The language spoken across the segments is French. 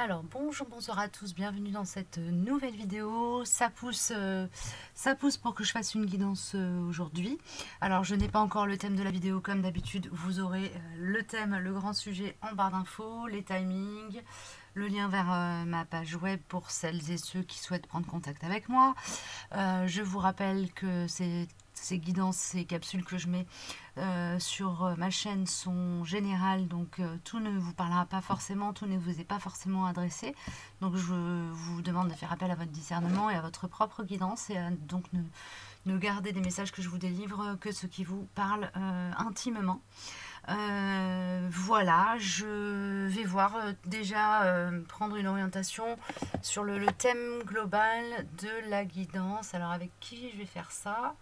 Alors bonjour, bonsoir à tous, bienvenue dans cette nouvelle vidéo. Ça pousse pour que je fasse une guidance aujourd'hui. Alors je n'ai pas encore le thème de la vidéo comme d'habitude, vous aurez le thème, le grand sujet en barre d'infos, les timings, le lien vers ma page web pour celles et ceux qui souhaitent prendre contact avec moi. Je vous rappelle que ces guidances, ces capsules que je mets sur ma chaîne sont générales, donc tout ne vous parlera pas forcément, tout ne vous est pas forcément adressé. Donc je vous demande de faire appel à votre discernement et à votre propre guidance, et donc ne garder des messages que je vous délivre que ceux qui vous parlent intimement. Voilà, je vais voir déjà prendre une orientation sur le thème global de la guidance. Alors avec qui je vais faire ça?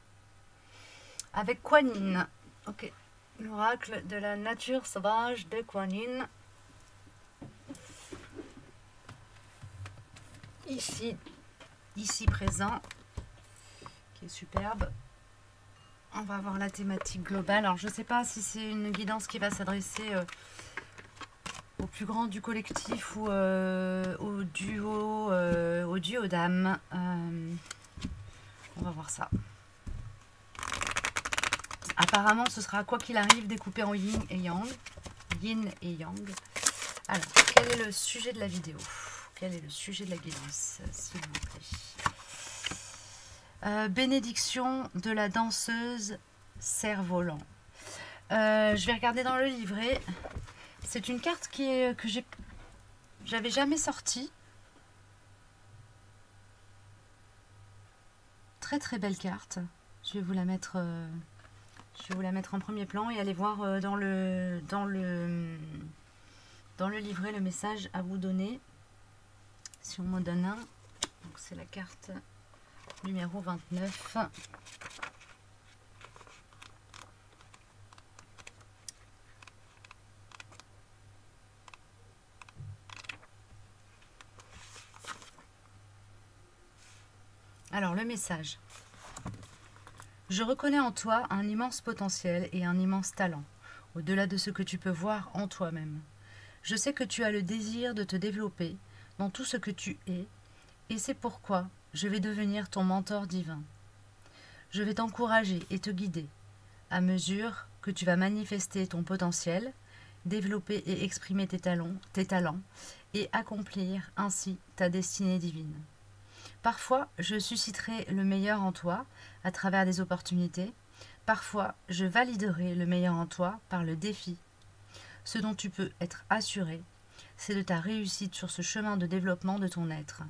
Avec Kuan Yin. Ok, l'oracle de la nature sauvage de Kuan Yin. Ici présent, qui est superbe. On va voir la thématique globale. Alors je ne sais pas si c'est une guidance qui va s'adresser au plus grand du collectif ou au duo d'âmes. On va voir ça. Apparemment, ce sera quoi qu'il arrive découpé en yin et yang. Yin et yang. Alors, quel est le sujet de la vidéo? Quel est le sujet de la guidance, s'il vous plaît? Bénédiction de la danseuse cerf-volant. Je vais regarder dans le livret. C'est une carte que j'avais jamais sortie. Très très belle carte. Je vais vous la mettre en premier plan et aller voir dans le livret le message à vous donner. Si on m'en donne un. Donc c'est la carte numéro 29. Alors le message. Je reconnais en toi un immense potentiel et un immense talent, au-delà de ce que tu peux voir en toi-même. Je sais que tu as le désir de te développer dans tout ce que tu es, et c'est pourquoi je vais devenir ton mentor divin. Je vais t'encourager et te guider, à mesure que tu vas manifester ton potentiel, développer et exprimer tes talents, et accomplir ainsi ta destinée divine. Parfois, je susciterai le meilleur en toi à travers des opportunités. Parfois, je validerai le meilleur en toi par le défi. Ce dont tu peux être assuré, c'est de ta réussite sur ce chemin de développement de ton être.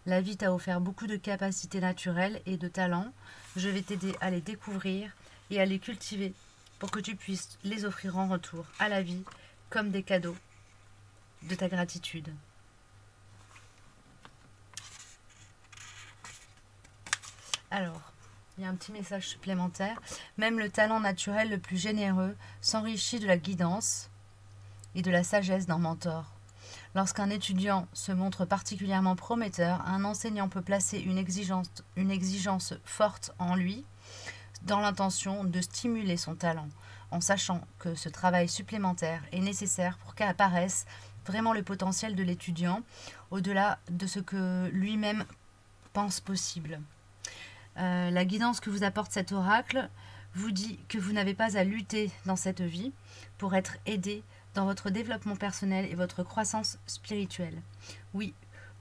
La vie t'a offert beaucoup de capacités naturelles et de talents. Je vais t'aider à les découvrir et à les cultiver pour que tu puisses les offrir en retour à la vie comme des cadeaux de ta gratitude. Alors, il y a un petit message supplémentaire. Même le talent naturel le plus généreux s'enrichit de la guidance et de la sagesse d'un mentor. Lorsqu'un étudiant se montre particulièrement prometteur, un enseignant peut placer une exigence forte en lui dans l'intention de stimuler son talent, en sachant que ce travail supplémentaire est nécessaire pour qu'apparaisse vraiment le potentiel de l'étudiant, au-delà de ce que lui-même pense possible. La guidance que vous apporte cet oracle vous dit que vous n'avez pas à lutter dans cette vie pour être aidé dans votre développement personnel et votre croissance spirituelle. Oui,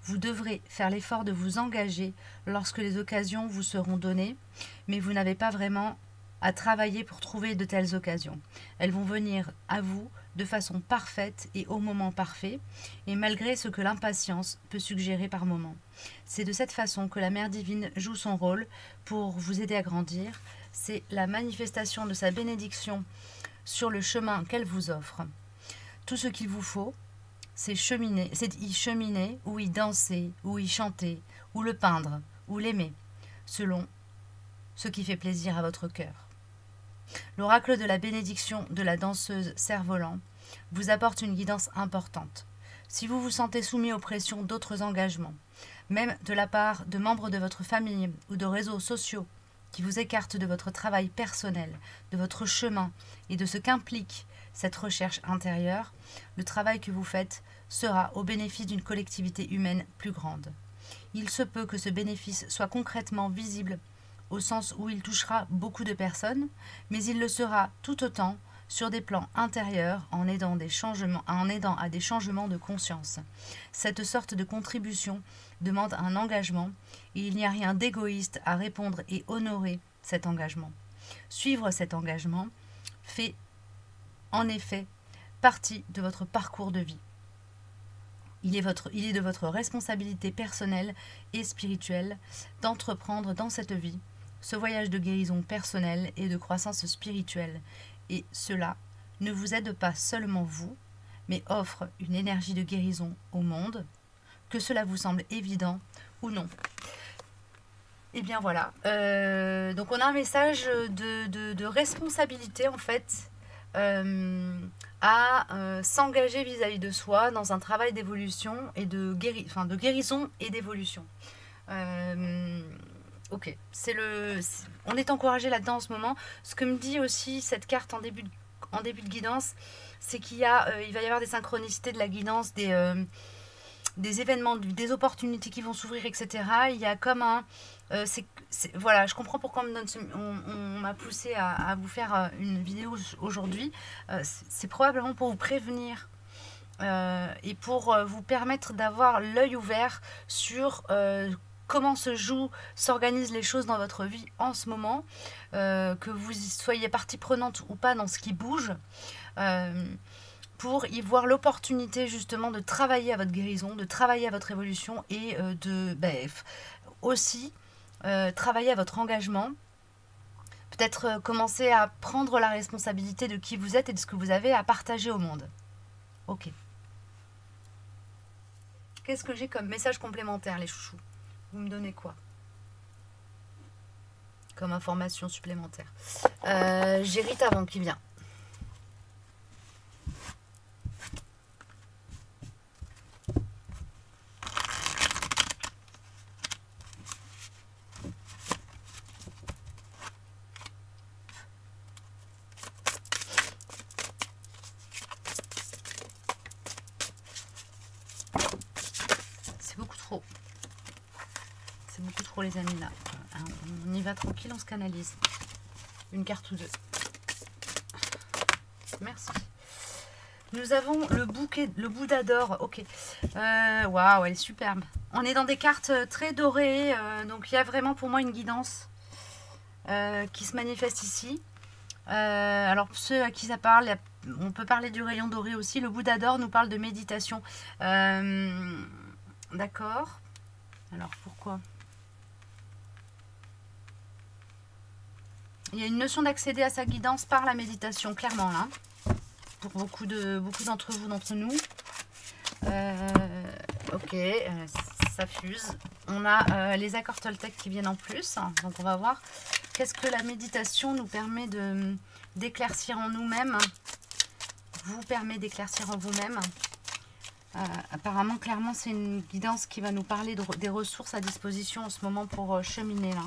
vous devrez faire l'effort de vous engager lorsque les occasions vous seront données, mais vous n'avez pas vraiment à travailler pour trouver de telles occasions. Elles vont venir à vous de façon parfaite et au moment parfait, et malgré ce que l'impatience peut suggérer par moments. C'est de cette façon que la Mère Divine joue son rôle pour vous aider à grandir. C'est la manifestation de sa bénédiction sur le chemin qu'elle vous offre. Tout ce qu'il vous faut, c'est y cheminer, ou y danser, ou y chanter, ou le peindre, ou l'aimer, selon ce qui fait plaisir à votre cœur. L'oracle de la bénédiction de la danseuse cerf-volant vous apporte une guidance importante. Si vous vous sentez soumis aux pressions d'autres engagements, même de la part de membres de votre famille ou de réseaux sociaux qui vous écartent de votre travail personnel, de votre chemin et de ce qu'implique cette recherche intérieure, le travail que vous faites sera au bénéfice d'une collectivité humaine plus grande. Il se peut que ce bénéfice soit concrètement visible au sens où il touchera beaucoup de personnes, mais il le sera tout autant sur des plans intérieurs en aidant à des changements de conscience. Cette sorte de contribution demande un engagement et il n'y a rien d'égoïste à répondre et honorer cet engagement. Suivre cet engagement fait en effet partie de votre parcours de vie. Il est de votre responsabilité personnelle et spirituelle d'entreprendre dans cette vie ce voyage de guérison personnelle et de croissance spirituelle. Et cela ne vous aide pas seulement vous, mais offre une énergie de guérison au monde, que cela vous semble évident ou non. Et bien voilà. Donc on a un message de responsabilité en fait à s'engager vis-à-vis de soi dans un travail d'évolution et de guérison et d'évolution. Ok, on est encouragé là-dedans en ce moment. Ce que me dit aussi cette carte en début de guidance, c'est qu'il va y avoir des synchronicités de la guidance, des événements, des opportunités qui vont s'ouvrir, etc. Il y a comme un... voilà, je comprends pourquoi on m'a poussé à vous faire une vidéo aujourd'hui. C'est probablement pour vous prévenir et pour vous permettre d'avoir l'œil ouvert sur comment s'organisent les choses dans votre vie en ce moment, que vous soyez partie prenante ou pas dans ce qui bouge, pour y voir l'opportunité justement de travailler à votre guérison, de travailler à votre évolution et aussi travailler à votre engagement. Peut-être commencer à prendre la responsabilité de qui vous êtes et de ce que vous avez à partager au monde. Ok. Qu'est-ce que j'ai comme message complémentaire, les chouchous? Vous me donnez quoi comme information supplémentaire? J'ai Rita avant qui vient. C'est beaucoup trop. C'est beaucoup trop les amis là. On y va tranquille, on se canalise. Une carte ou deux. Merci. Nous avons le Bouddha d'or. Ok. Waouh, elle est superbe. On est dans des cartes très dorées. Donc il y a vraiment pour moi une guidance qui se manifeste ici. Alors pour ceux à qui ça parle, on peut parler du rayon doré aussi. Le Bouddha d'or nous parle de méditation. D'accord. Alors pourquoi ? Il y a une notion d'accéder à sa guidance par la méditation, clairement là. Pour beaucoup d'entre vous, d'entre nous. Ok, ça fuse. On a les accords Toltec qui viennent en plus. Donc on va voir qu'est-ce que la méditation nous permet d'éclaircir en nous-mêmes. Vous permet d'éclaircir en vous-même. Apparemment, clairement, c'est une guidance qui va nous parler des ressources à disposition en ce moment pour cheminer là.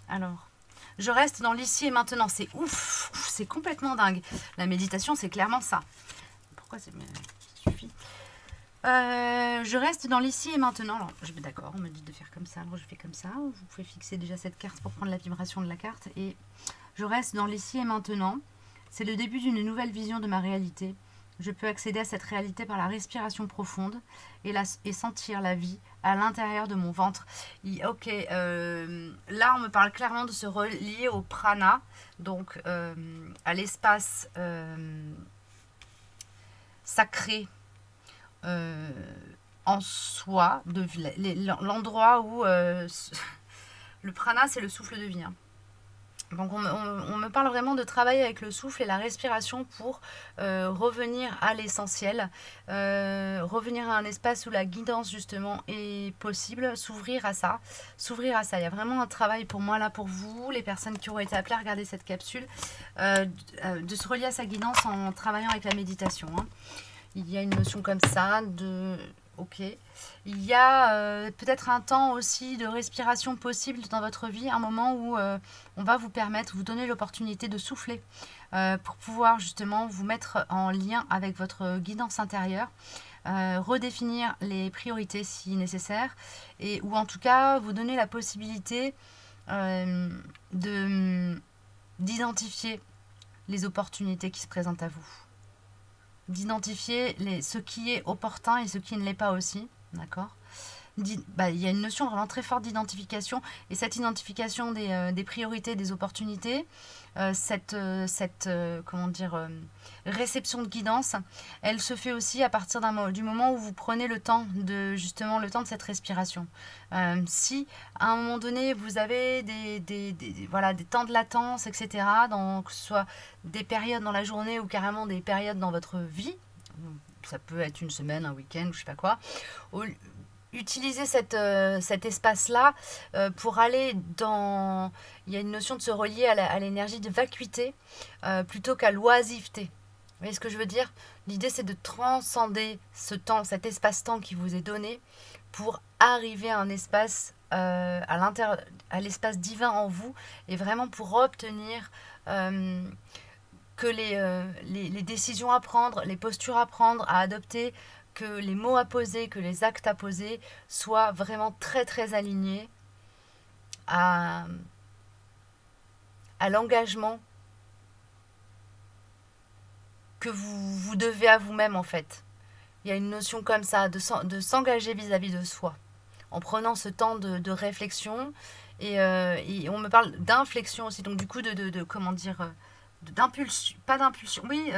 Alors, je reste dans l'ici et maintenant. C'est ouf, c'est complètement dingue. La méditation, c'est clairement ça. Pourquoi c'est... Ça suffit. Je reste dans l'ici et maintenant. Alors, d'accord, on me dit de faire comme ça. Alors, je fais comme ça. Vous pouvez fixer déjà cette carte pour prendre la vibration de la carte. Et je reste dans l'ici et maintenant. C'est le début d'une nouvelle vision de ma réalité. Je peux accéder à cette réalité par la respiration profonde et sentir la vie à l'intérieur de mon ventre. Ok, là on me parle clairement de se relier au prana, donc à l'espace sacré en soi, l'endroit où le prana c'est le souffle de vie. Hein. Donc on me parle vraiment de travailler avec le souffle et la respiration pour revenir à l'essentiel, revenir à un espace où la guidance justement est possible, s'ouvrir à ça. Il y a vraiment un travail pour moi là, pour vous, les personnes qui auraient été appelées à regarder cette capsule, de se relier à sa guidance en travaillant avec la méditation. Hein. Il y a une notion comme ça de... Ok. Il y a peut-être un temps aussi de respiration possible dans votre vie, un moment où on va vous permettre, vous donner l'opportunité de souffler pour pouvoir justement vous mettre en lien avec votre guidance intérieure, redéfinir les priorités si nécessaire, et ou en tout cas vous donner la possibilité de d'identifier les opportunités qui se présentent à vous, d'identifier ce qui est opportun et ce qui ne l'est pas aussi, d'accord. Il y a une notion vraiment très forte d'identification, et cette identification des priorités, des opportunités, comment dire, réception de guidance, elle se fait aussi à partir du moment où vous prenez le temps de cette respiration. Si à un moment donné vous avez voilà, des temps de latence, etc., que ce soit des périodes dans la journée ou carrément des périodes dans votre vie, ça peut être une semaine, un week-end, je sais pas quoi, utiliser cet espace-là pour aller dans... Il y a une notion de se relier à l'énergie de vacuité plutôt qu'à l'oisiveté. Vous voyez ce que je veux dire? L'idée, c'est de transcender ce temps, cet espace-temps qui vous est donné pour arriver à un espace, à l'espace divin en vous, et vraiment pour obtenir que les décisions à prendre, les postures à prendre, à adopter, que les mots à poser, que les actes à poser soient vraiment très très alignés à l'engagement que vous devez à vous-même en fait. Il y a une notion comme ça, de s'engager vis-à-vis de soi, en prenant ce temps de réflexion, et on me parle d'inflexion aussi, donc du coup comment dire, d'impulsion, pas d'impulsion, oui,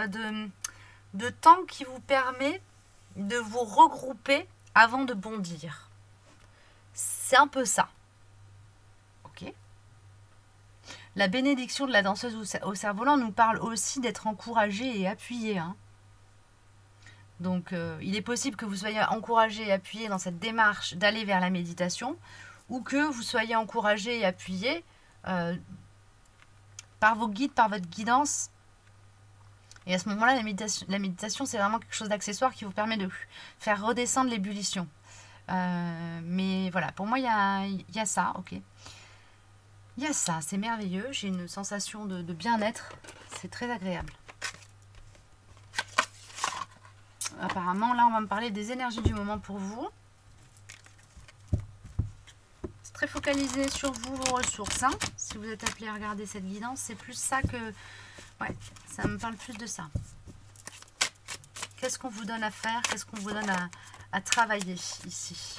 de temps qui vous permet de vous regrouper avant de bondir. C'est un peu ça. Ok. La bénédiction de la danseuse au cerf-volant nous parle aussi d'être encouragé et appuyé. Hein. Donc il est possible que vous soyez encouragé et appuyé dans cette démarche d'aller vers la méditation, ou que vous soyez encouragé et appuyé par vos guides, par votre guidance. Et à ce moment-là, la méditation, c'est vraiment quelque chose d'accessoire qui vous permet de faire redescendre l'ébullition. Mais voilà, pour moi, il y a ça, ok. Il y a ça, c'est merveilleux. J'ai une sensation de bien-être. C'est très agréable. Apparemment, là, on va me parler des énergies du moment pour vous. C'est très focalisé sur vous, vos ressources. Hein. Si vous êtes appelé à regarder cette guidance, c'est plus ça que... Ouais, ça me parle plus de ça. Qu'est-ce qu'on vous donne à faire? Qu'est-ce qu'on vous donne à travailler ici?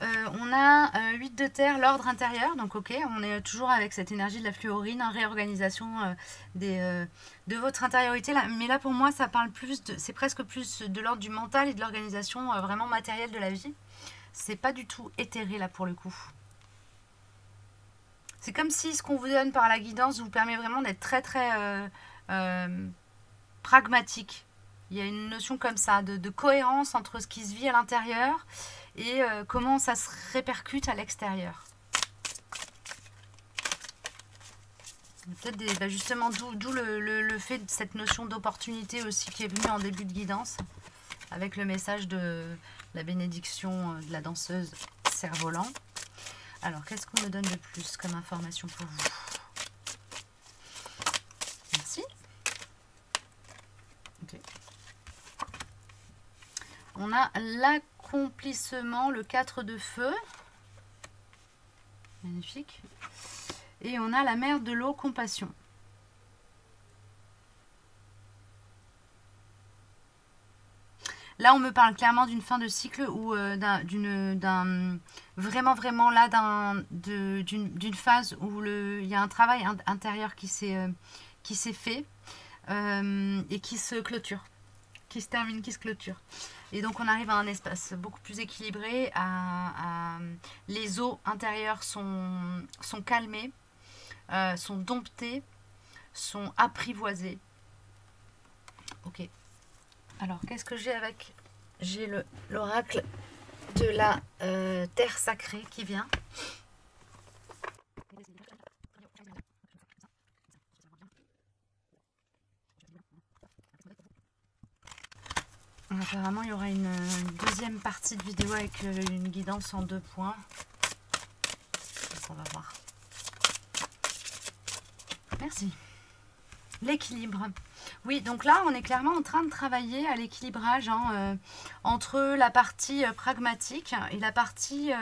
On a 8 de terre, l'ordre intérieur. Donc ok, on est toujours avec cette énergie de la fluorine, réorganisation de votre intériorité. Là. Mais là pour moi ça parle plus de... C'est presque plus de l'ordre du mental et de l'organisation vraiment matérielle de la vie. C'est pas du tout éthéré là pour le coup. C'est comme si ce qu'on vous donne par la guidance vous permet vraiment d'être très très pragmatique. Il y a une notion comme ça, de cohérence entre ce qui se vit à l'intérieur et comment ça se répercute à l'extérieur. Peut-être justement d'où le fait de cette notion d'opportunité aussi qui est venue en début de guidance, avec le message de la bénédiction de la danseuse cerf-volant. Alors, qu'est-ce qu'on me donne de plus comme information pour vous? Merci. Okay. On a l'accomplissement, le 4 de feu. Magnifique. Et on a la mer de l'eau, compassion. Là, on me parle clairement d'une fin de cycle ou vraiment là d'une phase où il y a un travail intérieur qui s'est fait et qui se clôture, qui se termine, qui se clôture. Et donc on arrive à un espace beaucoup plus équilibré, les eaux intérieures sont calmées, sont domptées, sont apprivoisées. Ok. Alors, qu'est-ce que j'ai avec? J'ai l'oracle de la terre sacrée qui vient. Apparemment, il y aura une deuxième partie de vidéo avec une guidance en 2 points. Donc, on va voir. Merci. L'équilibre. Oui, donc là, on est clairement en train de travailler à l'équilibrage entre la partie pragmatique et la partie,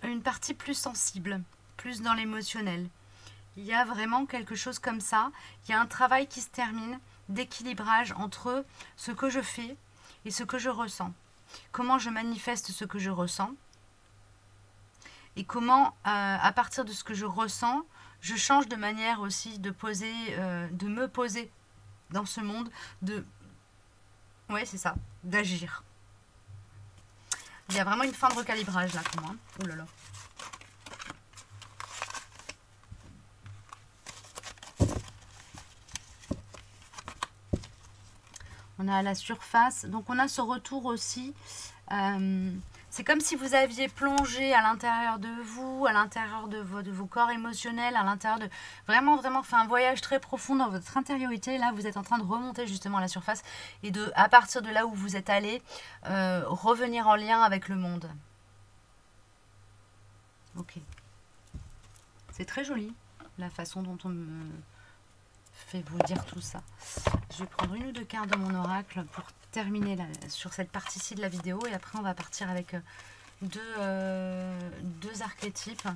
une partie plus sensible, plus dans l'émotionnel. Il y a vraiment quelque chose comme ça. Il y a un travail qui se termine d'équilibrage entre ce que je fais et ce que je ressens. Comment je manifeste ce que je ressens et comment, à partir de ce que je ressens, je change de manière aussi de me poser dans ce monde, ouais, c'est ça, d'agir. Il y a vraiment une fin de recalibrage là pour moi. Oh là là. On a à la surface, donc on a ce retour aussi. C'est comme si vous aviez plongé à l'intérieur de vous, à l'intérieur de vos corps émotionnels, à l'intérieur de... Vraiment, fait un voyage très profond dans votre intériorité. Là, vous êtes en train de remonter justement à la surface et à partir de là où vous êtes allé, revenir en lien avec le monde. Ok. C'est très joli, la façon dont on me fait vous dire tout ça. Je vais prendre une ou 2 cartes de mon oracle pour terminer sur cette partie-ci de la vidéo et après on va partir avec deux archétypes.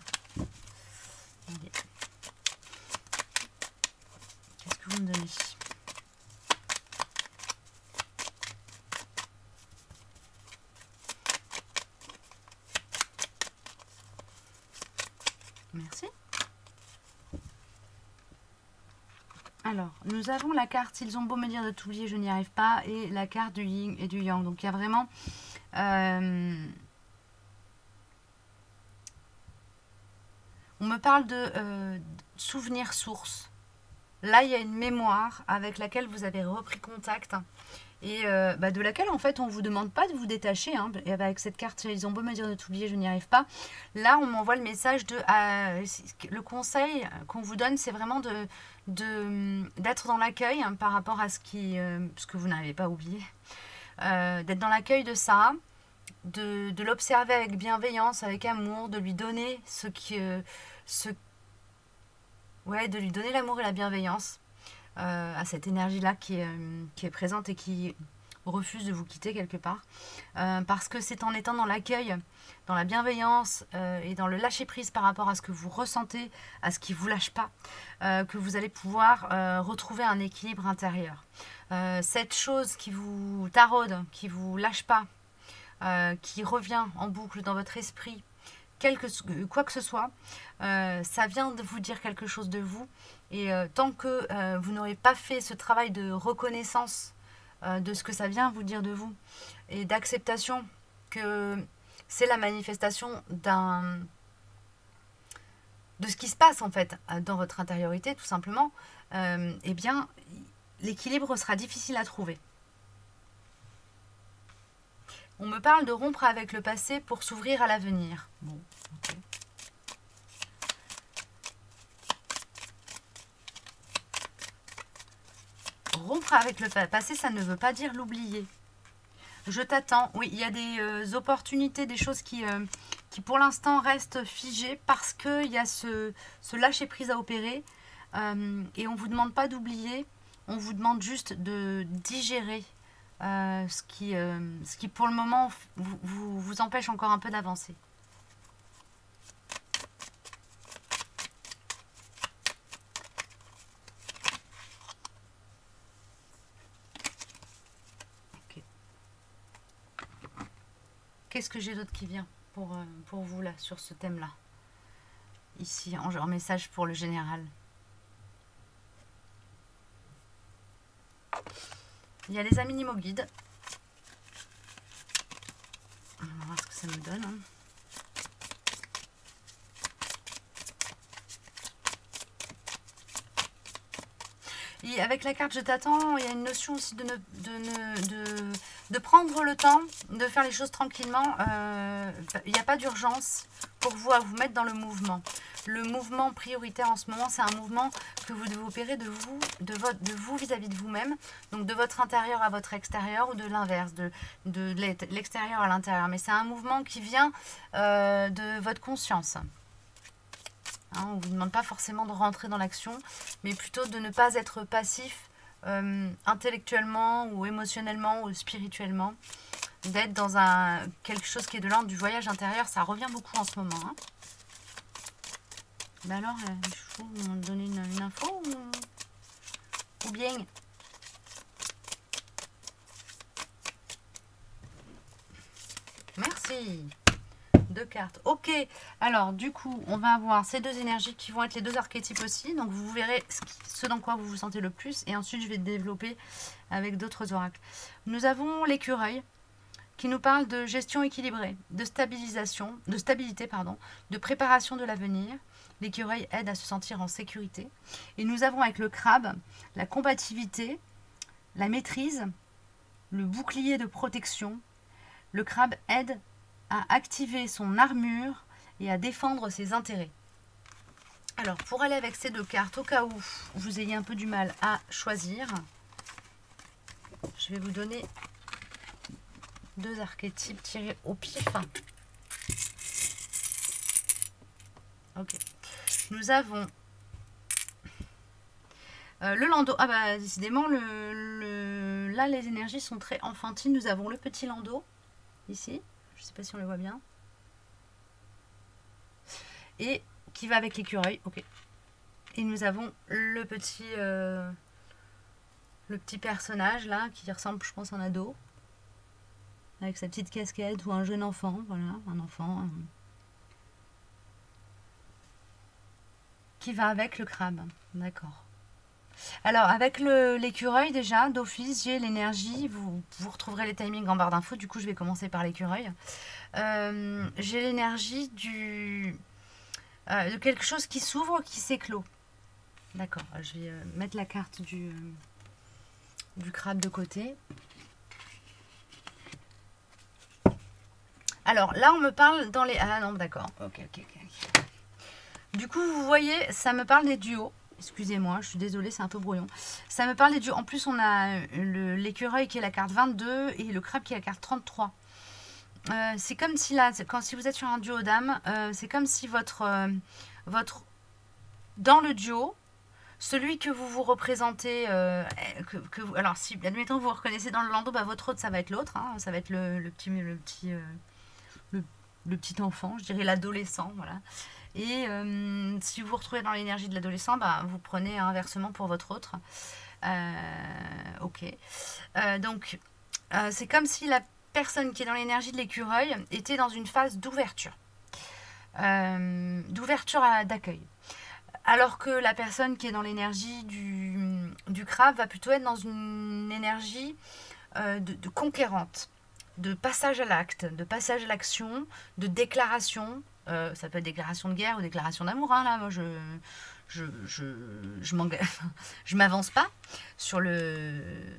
Allez. Qu'est-ce que vous me donnez? Merci. Alors, nous avons la carte « Ils ont beau me dire de t'oublier, je n'y arrive pas » et la carte du yin et du yang. Donc, il y a vraiment... on me parle de souvenir source. Là, il y a une mémoire avec laquelle vous avez repris contact et de laquelle, en fait, on ne vous demande pas de vous détacher. Hein. Et avec cette carte « Ils ont beau me dire de t'oublier, je n'y arrive pas ». Là, on m'envoie le message de... le conseil qu'on vous donne, c'est vraiment d'être dans l'accueil par rapport à ce que vous n'avez pas oublié. D'être dans l'accueil de ça, de l'observer avec bienveillance, avec amour, de lui donner de lui donner l'amour et la bienveillance à cette énergie-là qui est présente et qui refuse de vous quitter quelque part. Parce que c'est en étant dans l'accueil, dans la bienveillance et dans le lâcher-prise par rapport à ce que vous ressentez, à ce qui ne vous lâche pas, que vous allez pouvoir retrouver un équilibre intérieur. Cette chose qui vous taraude, qui ne vous lâche pas, qui revient en boucle dans votre esprit, quoi que ce soit, ça vient de vous dire quelque chose de vous. Et tant que vous n'aurez pas fait ce travail de reconnaissance de ce que ça vient vous dire de vous et d'acceptation que c'est la manifestation de ce qui se passe en fait dans votre intériorité tout simplement, eh bien l'équilibre sera difficile à trouver. On me parle de rompre avec le passé pour s'ouvrir à l'avenir. Bon, ok. Rompre avec le passé, ça ne veut pas dire l'oublier. Je t'attends. Oui, il y a des opportunités, des choses qui pour l'instant restent figées parce qu'il y a ce lâcher-prise à opérer. Et on ne vous demande pas d'oublier, on vous demande juste de digérer ce qui pour le moment vous empêche encore un peu d'avancer. Qu'est-ce que j'ai d'autre qui vient pour vous là, sur ce thème-là? Ici, en message pour le général. Il y a les animaux guides. On va voir ce que ça me donne. Hein. Et avec la carte je t'attends, il y a une notion aussi de prendre le temps de faire les choses tranquillement. Il n'y a pas d'urgence pour vous à vous mettre dans le mouvement. Le mouvement prioritaire en ce moment, c'est un mouvement que vous devez opérer de vous vis-à-vis de vous-même, donc de votre intérieur à votre extérieur ou de l'inverse, de l'extérieur à l'intérieur. Mais c'est un mouvement qui vient de votre conscience. Hein, on ne vous demande pas forcément de rentrer dans l'action, mais plutôt de ne pas être passif intellectuellement ou émotionnellement ou spirituellement, d'être dans quelque chose qui est de l'ordre du voyage intérieur. Ça revient beaucoup en ce moment. Hein. Ben alors, les chevaux m'ont donné une info ou bien? Merci. 2 cartes. Ok. Alors, du coup, on va avoir ces deux énergies qui vont être les deux archétypes aussi. Donc, vous verrez ce dans quoi vous vous sentez le plus. Et ensuite, je vais développer avec d'autres oracles. Nous avons l'écureuil qui nous parle de gestion équilibrée, de stabilité, de préparation de l'avenir. L'écureuil aide à se sentir en sécurité. Et nous avons avec le crabe la combativité, la maîtrise, le bouclier de protection. Le crabe aide à activer son armure et à défendre ses intérêts. Alors, pour aller avec ces deux cartes, au cas où vous ayez un peu du mal à choisir, je vais vous donner deux archétypes tirés au pif. Ok. Nous avons le landau. Ah bah décidément, là les énergies sont très enfantines. Nous avons le petit landau, ici. Je ne sais pas si on le voit bien. Et qui va avec l'écureuil. Ok. Et nous avons le petit personnage là, qui ressemble, je pense, à un ado. Avec sa petite casquette ou un jeune enfant. Voilà, un enfant. Qui va avec le crabe. D'accord. Alors, avec l'écureuil, déjà, d'office, j'ai l'énergie. Vous retrouverez les timings en barre d'infos. Du coup, je vais commencer par l'écureuil. J'ai l'énergie de quelque chose qui s'ouvre, qui s'éclot. D'accord. Je vais mettre la carte du crabe de côté. Alors, là, on me parle dans les... Ah non, d'accord. Ok. Du coup, vous voyez, ça me parle des duos. Excusez-moi, je suis désolée, c'est un peu brouillon. Ça me parle des duos. En plus, on a l'écureuil qui est la carte 22 et le crabe qui est la carte 33. C'est comme si là, si vous êtes sur un duo d'âme, c'est comme si dans le duo, celui que vous représentez, alors si, admettons, vous reconnaissez dans le landau, bah, votre autre, ça va être l'autre, hein, ça va être le petit enfant, je dirais l'adolescent, voilà. Et si vous vous retrouvez dans l'énergie de l'adolescent, bah, vous prenez inversement pour votre autre. Ok. Donc, c'est comme si la personne qui est dans l'énergie de l'écureuil était dans une phase d'ouverture. D'accueil. Alors que la personne qui est dans l'énergie du crabe va plutôt être dans une énergie de conquérante, de passage à l'acte, de passage à l'action, de déclaration. Ça peut être déclaration de guerre ou déclaration d'amour. Hein, là, moi, je m'avance pas sur le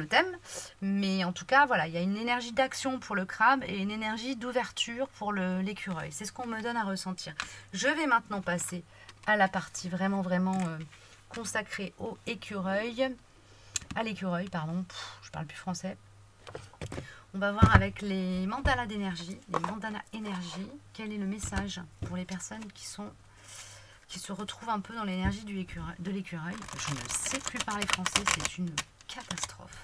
thème, mais en tout cas, voilà, il y a une énergie d'action pour le crabe et une énergie d'ouverture pour l'écureuil. C'est ce qu'on me donne à ressentir. Je vais maintenant passer à la partie vraiment consacrée au écureuil. À l'écureuil, pardon. Je parle plus français. On va voir avec les mandalas d'énergie, quel est le message pour les personnes qui se retrouvent un peu dans l'énergie de l'écureuil. Je ne sais plus parler français, c'est une catastrophe.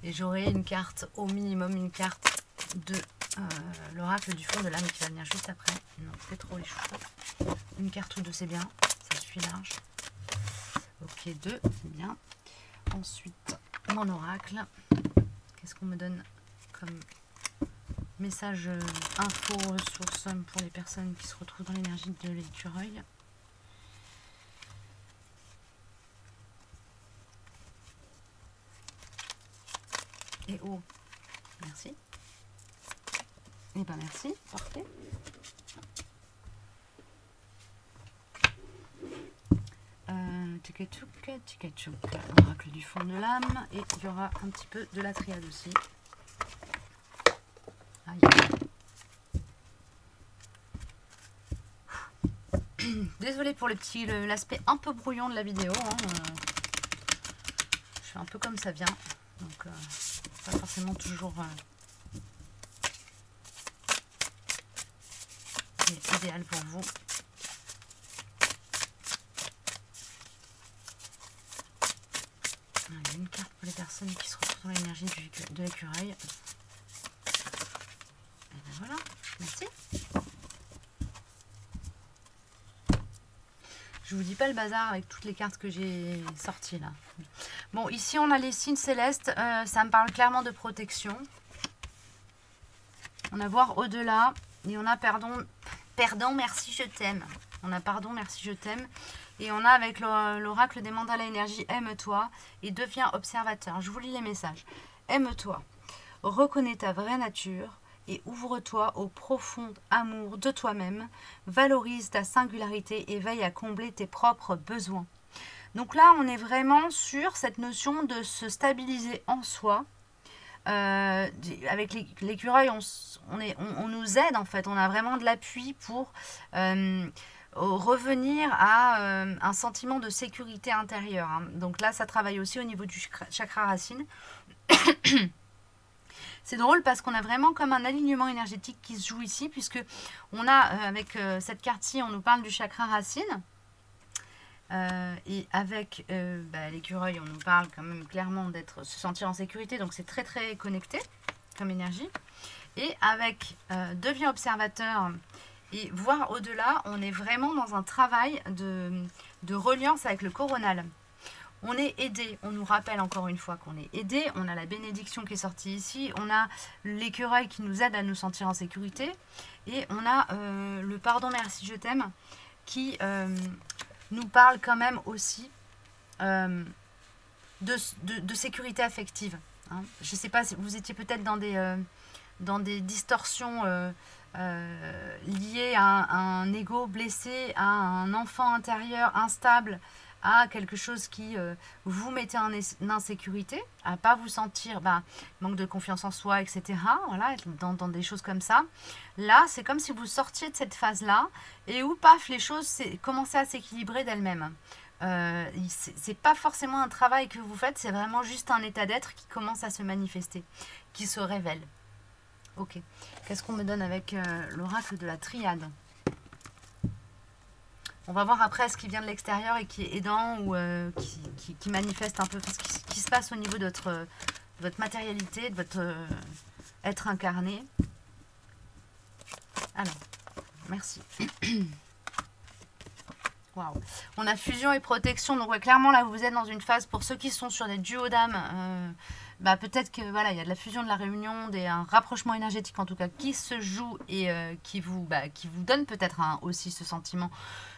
Et j'aurai une carte, au minimum une carte de l'oracle du fond de l'âme qui va venir juste après. Non, c'est trop les cheveux. Une carte ou deux, c'est bien, ça suffit large. Ok, 2, c'est bien. Ensuite, mon oracle. Qu'est-ce qu'on me donne comme message, info, ressources pour les personnes qui se retrouvent dans l'énergie de l'écureuil? Et oh, merci. Et ben merci, parfait. Oracle du fond de l'âme. Et il y aura un petit peu de la triade aussi. Aïe. Désolée pour l'aspect un peu brouillon de la vidéo. Hein. Je fais un peu comme ça vient. Donc, pas forcément toujours idéal pour vous. Il y a une carte pour les personnes qui se retrouvent dans l'énergie de l'écureuil. Et ben voilà, merci. Je vous dis pas le bazar avec toutes les cartes que j'ai sorties là. Bon, ici on a les signes célestes. Ça me parle clairement de protection. On a voir au-delà. Et on a pardon, merci, je t'aime. On a pardon, merci, je t'aime. Et on a avec l'oracle des mandalas énergie, aime-toi et deviens observateur. Je vous lis les messages. Aime-toi, reconnais ta vraie nature et ouvre-toi au profond amour de toi-même. Valorise ta singularité et veille à combler tes propres besoins. Donc là, on est vraiment sur cette notion de se stabiliser en soi. Avec l'écureuil, on nous aide en fait. On a vraiment de l'appui pour revenir à un sentiment de sécurité intérieure. Hein. Donc là, ça travaille aussi au niveau du chakra racine. C'est drôle parce qu'on a vraiment comme un alignement énergétique qui se joue ici, puisque on a, avec cette carte-ci, on nous parle du chakra racine. Et avec l'écureuil, on nous parle quand même clairement d'être, se sentir en sécurité. Donc c'est très très connecté comme énergie. Et avec deviens observateur et voir au-delà, on est vraiment dans un travail de reliance avec le coronal. On est aidé, on nous rappelle encore une fois qu'on est aidé. On a la bénédiction qui est sortie ici. On a l'écureuil qui nous aide à nous sentir en sécurité. Et on a le pardon, merci, je t'aime qui nous parle quand même aussi de sécurité affective. Hein. Je ne sais pas, si vous étiez peut-être dans des distorsions liées à un ego blessé, à un enfant intérieur instable, à quelque chose qui vous mettait en insécurité, à ne pas vous sentir manque de confiance en soi, etc. Voilà, dans des choses comme ça. Là, c'est comme si vous sortiez de cette phase-là et où, paf, les choses commençaient à s'équilibrer d'elles-mêmes. C'est pas forcément un travail que vous faites, c'est vraiment juste un état d'être qui commence à se manifester, qui se révèle. Ok. Qu'est-ce qu'on me donne avec l'oracle de la triade? On va voir après ce qui vient de l'extérieur et qui est aidant ou qui manifeste un peu ce qui se passe au niveau de votre matérialité, de votre être incarné. Alors, merci. Waouh. On a fusion et protection. Donc ouais, clairement là vous êtes dans une phase, pour ceux qui sont sur des duos d'âme, peut-être que voilà, il y a de la fusion, de la réunion, un rapprochement énergétique en tout cas qui se joue et qui vous donne peut-être aussi ce sentiment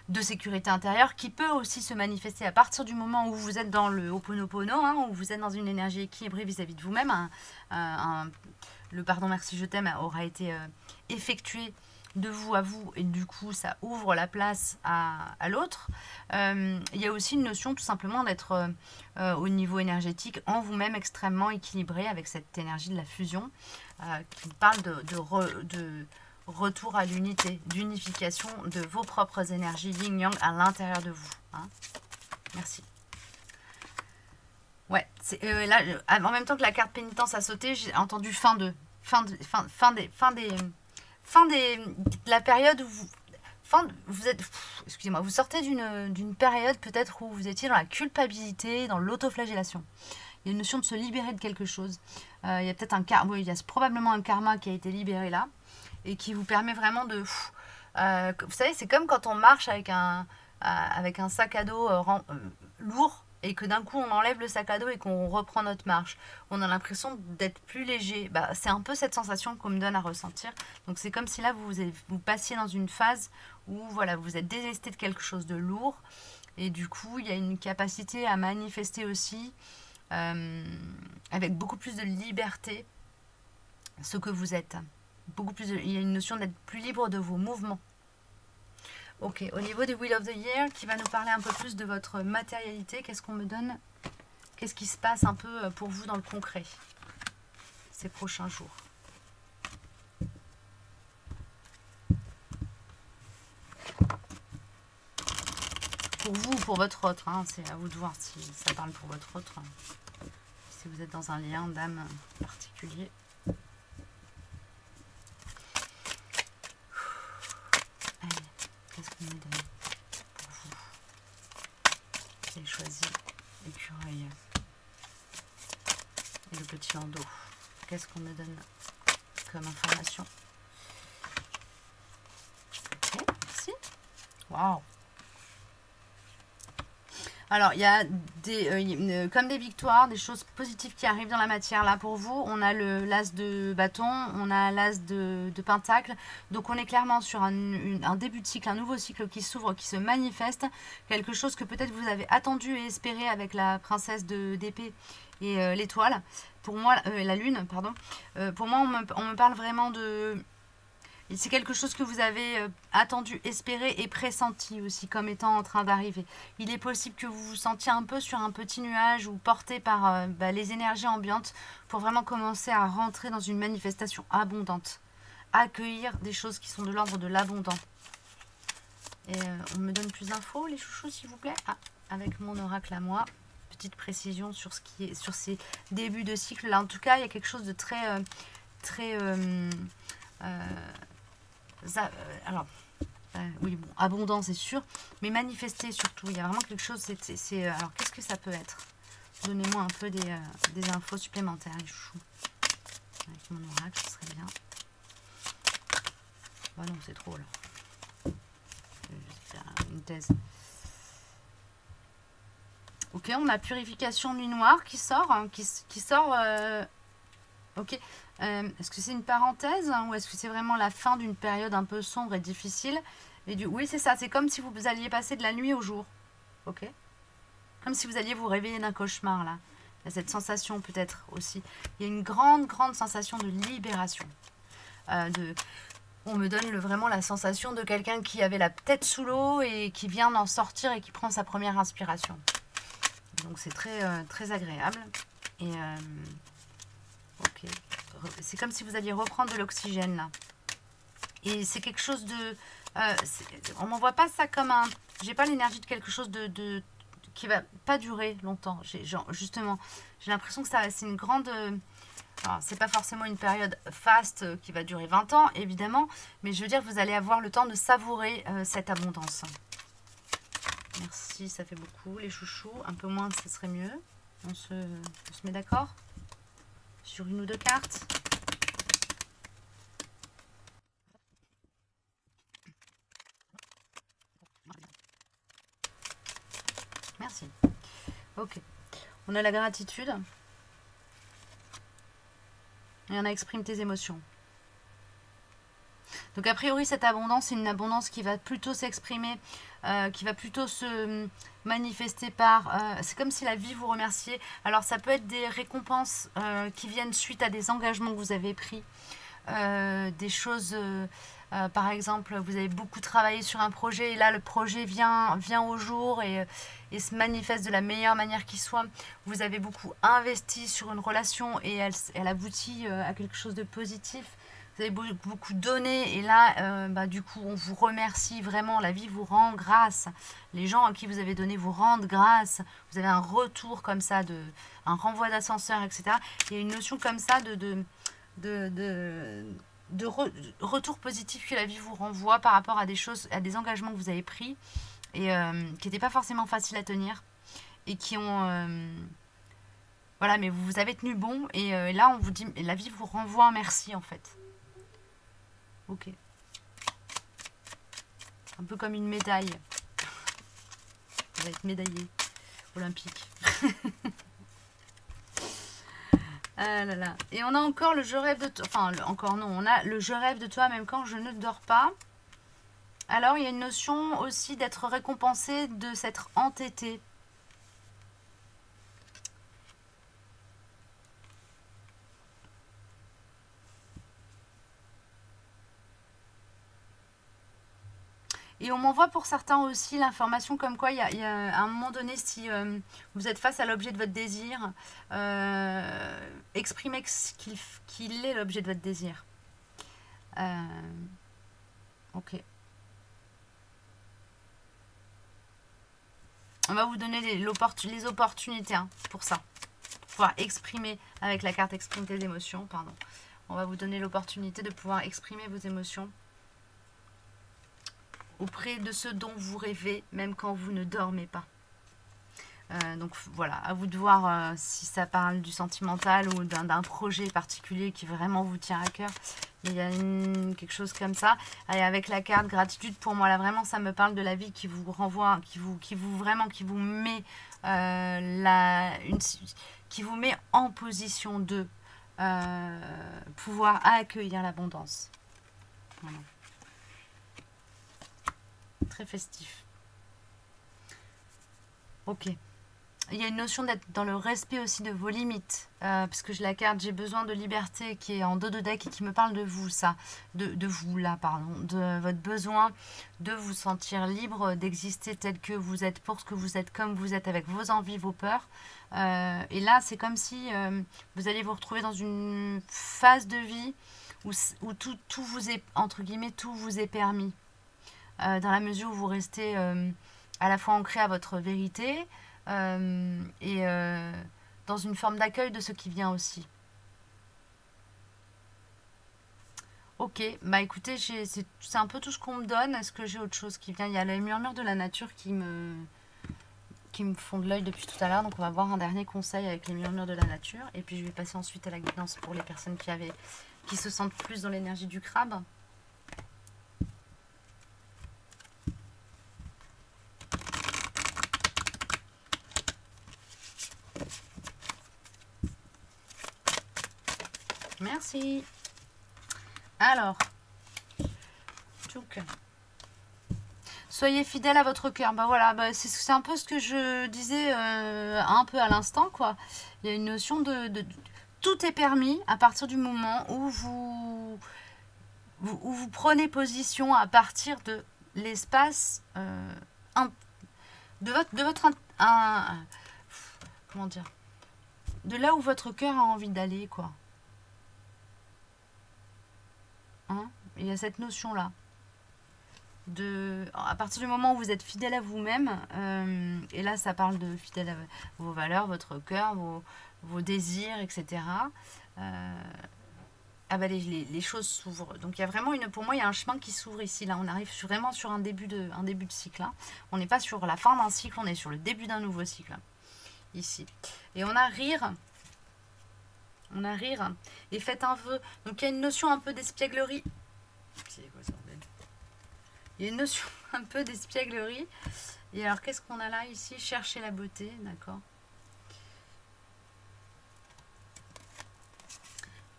de sécurité intérieure qui peut aussi se manifester à partir du moment où vous êtes dans le Ho'oponopono, hein, où vous êtes dans une énergie équilibrée vis-à-vis de vous-même. Le pardon, merci, je t'aime aura été effectué de vous à vous et du coup ça ouvre la place à l'autre. Il y a aussi une notion tout simplement d'être au niveau énergétique en vous-même extrêmement équilibré avec cette énergie de la fusion qui parle de retour à l'unité, d'unification de vos propres énergies yin-yang à l'intérieur de vous. Hein. Merci. Ouais, là, en même temps que la carte pénitence a sauté, j'ai entendu fin de la période où vous êtes, excusez-moi, vous sortez d'une période peut-être où vous étiez dans la culpabilité, dans l'autoflagellation. Il y a une notion de se libérer de quelque chose. Il y a peut-être il y a probablement un karma qui a été libéré là et qui vous permet vraiment de... vous savez, c'est comme quand on marche avec un sac à dos lourd et que d'un coup on enlève le sac à dos et qu'on reprend notre marche. On a l'impression d'être plus léger. C'est un peu cette sensation qu'on me donne à ressentir. Donc c'est comme si là vous passiez dans une phase où voilà, vous êtes délesté de quelque chose de lourd et du coup il y a une capacité à manifester aussi avec beaucoup plus de liberté ce que vous êtes. Il y a une notion d'être plus libre de vos mouvements. Ok, au niveau des Wheel of the Year, qui va nous parler un peu plus de votre matérialité, qu'est-ce qu'on me donne? Qu'est-ce qui se passe un peu pour vous dans le concret ces prochains jours? Pour vous ou pour votre autre, hein, c'est à vous de voir si ça parle pour votre autre. Si vous êtes dans un lien d'âme particulier. Allez, qu'est-ce qu'on me donne pour vous? J'ai choisi l'écureuil et le petit landau. Qu'est-ce qu'on me donne comme information? Ok, merci. Waouh! Alors, il y a comme des victoires, des choses positives qui arrivent dans la matière. Là, pour vous, on a l'as de bâton, on a l'as de pentacle. Donc, on est clairement sur un début de cycle, un nouveau cycle qui s'ouvre, qui se manifeste. Quelque chose que peut-être vous avez attendu et espéré avec la princesse d'épée et l'étoile. Pour moi, la lune, pardon. Pour moi, on me parle vraiment de... C'est quelque chose que vous avez attendu, espéré et pressenti aussi comme étant en train d'arriver. Il est possible que vous vous sentiez un peu sur un petit nuage ou porté par les énergies ambiantes pour vraiment commencer à rentrer dans une manifestation abondante. Accueillir des choses qui sont de l'ordre de l'abondant. Et on me donne plus d'infos, les chouchous, s'il vous plaît. Ah, avec mon oracle à moi. Petite précision sur ce qui est sur ces débuts de cycle. Là, en tout cas, il y a quelque chose de très... alors, oui, bon, abondant, c'est sûr, mais manifester surtout. Il y a vraiment quelque chose. Alors, qu'est-ce que ça peut être? Donnez-moi un peu des infos supplémentaires, les chouchous. Avec mon oracle, ce serait bien. Bah non, c'est trop là. Je vais faire une thèse. Ok, on a purification nuit noire qui sort, hein, qui sort. Ok. Est-ce que c'est une parenthèse hein, ou est-ce que c'est vraiment la fin d'une période un peu sombre et difficile? Oui, c'est ça. C'est comme si vous alliez passer de la nuit au jour. Ok. Comme si vous alliez vous réveiller d'un cauchemar là. Il y a cette sensation peut-être aussi. Il y a une grande sensation de libération. On me donne vraiment la sensation de quelqu'un qui avait la tête sous l'eau et qui vient d'en sortir et qui prend sa première inspiration. Donc c'est très agréable. Et ok. C'est comme si vous alliez reprendre de l'oxygène là. Et c'est quelque chose de... on m'envoie pas ça comme un... J'ai pas l'énergie de quelque chose qui va pas durer longtemps. Justement, j'ai l'impression que c'est une grande... alors, c'est pas forcément une période faste qui va durer 20 ans, évidemment. Mais je veux dire, vous allez avoir le temps de savourer cette abondance. Merci, ça fait beaucoup. Les chouchous, un peu moins, ce serait mieux. On se met d'accord sur une ou deux cartes. Merci. Ok. On a la gratitude. Et on a exprime tes émotions. Donc a priori cette abondance, c'est une abondance qui va plutôt s'exprimer, qui va plutôt se manifester par... c'est comme si la vie vous remerciait. Alors ça peut être des récompenses qui viennent suite à des engagements que vous avez pris. Des choses... par exemple, vous avez beaucoup travaillé sur un projet et là le projet vient au jour et se manifeste de la meilleure manière qui soit. Vous avez beaucoup investi sur une relation et elle aboutit à quelque chose de positif. Vous avez beaucoup donné et là, du coup, on vous remercie vraiment. La vie vous rend grâce. Les gens à qui vous avez donné vous rendent grâce. Vous avez un retour comme ça, un renvoi d'ascenseur, etc. Il y a une notion comme ça retour positif que la vie vous renvoie par rapport à des choses, à des engagements que vous avez pris et qui n'étaient pas forcément faciles à tenir et qui ont... voilà, mais vous avez tenu bon et là, on vous dit, la vie vous renvoie un merci en fait. Ok. Un peu comme une médaille. Vous allez être médaillé olympique. Ah là là. Et on a encore le je rêve de toi. Enfin, encore non. On a le je rêve de toi même quand je ne dors pas. Alors, il y a une notion aussi d'être récompensé, de s'être entêté. Et on m'envoie pour certains aussi l'information comme quoi il y a à un moment donné, si vous êtes face à l'objet de votre désir, exprimez qu'il est l'objet de votre désir. Ok. On va vous donner les opportunités hein, pour ça. Pour pouvoir exprimer avec la carte exprime tes émotions, pardon. On va vous donner l'opportunité de pouvoir exprimer vos émotions auprès de ce dont vous rêvez, même quand vous ne dormez pas. Donc voilà, à vous de voir si ça parle du sentimental ou d'un projet particulier qui vraiment vous tient à cœur. Il y a quelque chose comme ça. Et avec la carte gratitude, pour moi là vraiment ça me parle de la vie qui vous renvoie, qui vous met qui vous met en position de pouvoir accueillir l'abondance. Voilà. Très festif. Ok. Il y a une notion d'être dans le respect aussi de vos limites. Parce que la carte j'ai besoin de liberté qui est en dos de deck et qui me parle de vous, ça. De vous là, pardon. De votre besoin de vous sentir libre, d'exister tel que vous êtes, pour ce que vous êtes, comme vous êtes, avec vos envies, vos peurs. Et là, c'est comme si vous allez vous retrouver dans une phase de vie où tout vous est, entre guillemets, tout vous est permis. Dans la mesure où vous restez à la fois ancré à votre vérité et dans une forme d'accueil de ce qui vient aussi. Ok, bah écoutez, c'est un peu tout ce qu'on me donne. Est-ce que j'ai autre chose qui vient? Il y a les murmures de la nature qui me font de l'œil depuis tout à l'heure. Donc on va voir un dernier conseil avec les murmures de la nature. Et puis je vais passer ensuite à la guidance pour les personnes qui se sentent plus dans l'énergie du crabe. Merci. Alors, soyez fidèle à votre cœur. Bah voilà, bah c'est un peu ce que je disais un peu à l'instant, quoi. Il y a une notion de tout est permis à partir du moment où vous prenez position à partir de l'espace de votre comment dire, de là où votre cœur a envie d'aller, quoi. Hein, il y a cette notion là à partir du moment où vous êtes fidèle à vous-même, et là ça parle de fidèle à vos valeurs, votre cœur, vos désirs, etc. Ah bah les choses s'ouvrent. Donc il y a vraiment pour moi il y a un chemin qui s'ouvre ici. Là on arrive vraiment sur un début de cycle. Hein. On n'est pas sur la fin d'un cycle, on est sur le début d'un nouveau cycle. Hein, ici. Et on a rire. On a rire et faites un vœu. Donc il y a une notion un peu d'espièglerie. Il y a une notion un peu d'espièglerie. Et alors qu'est-ce qu'on a là ici? Chercher la beauté, d'accord.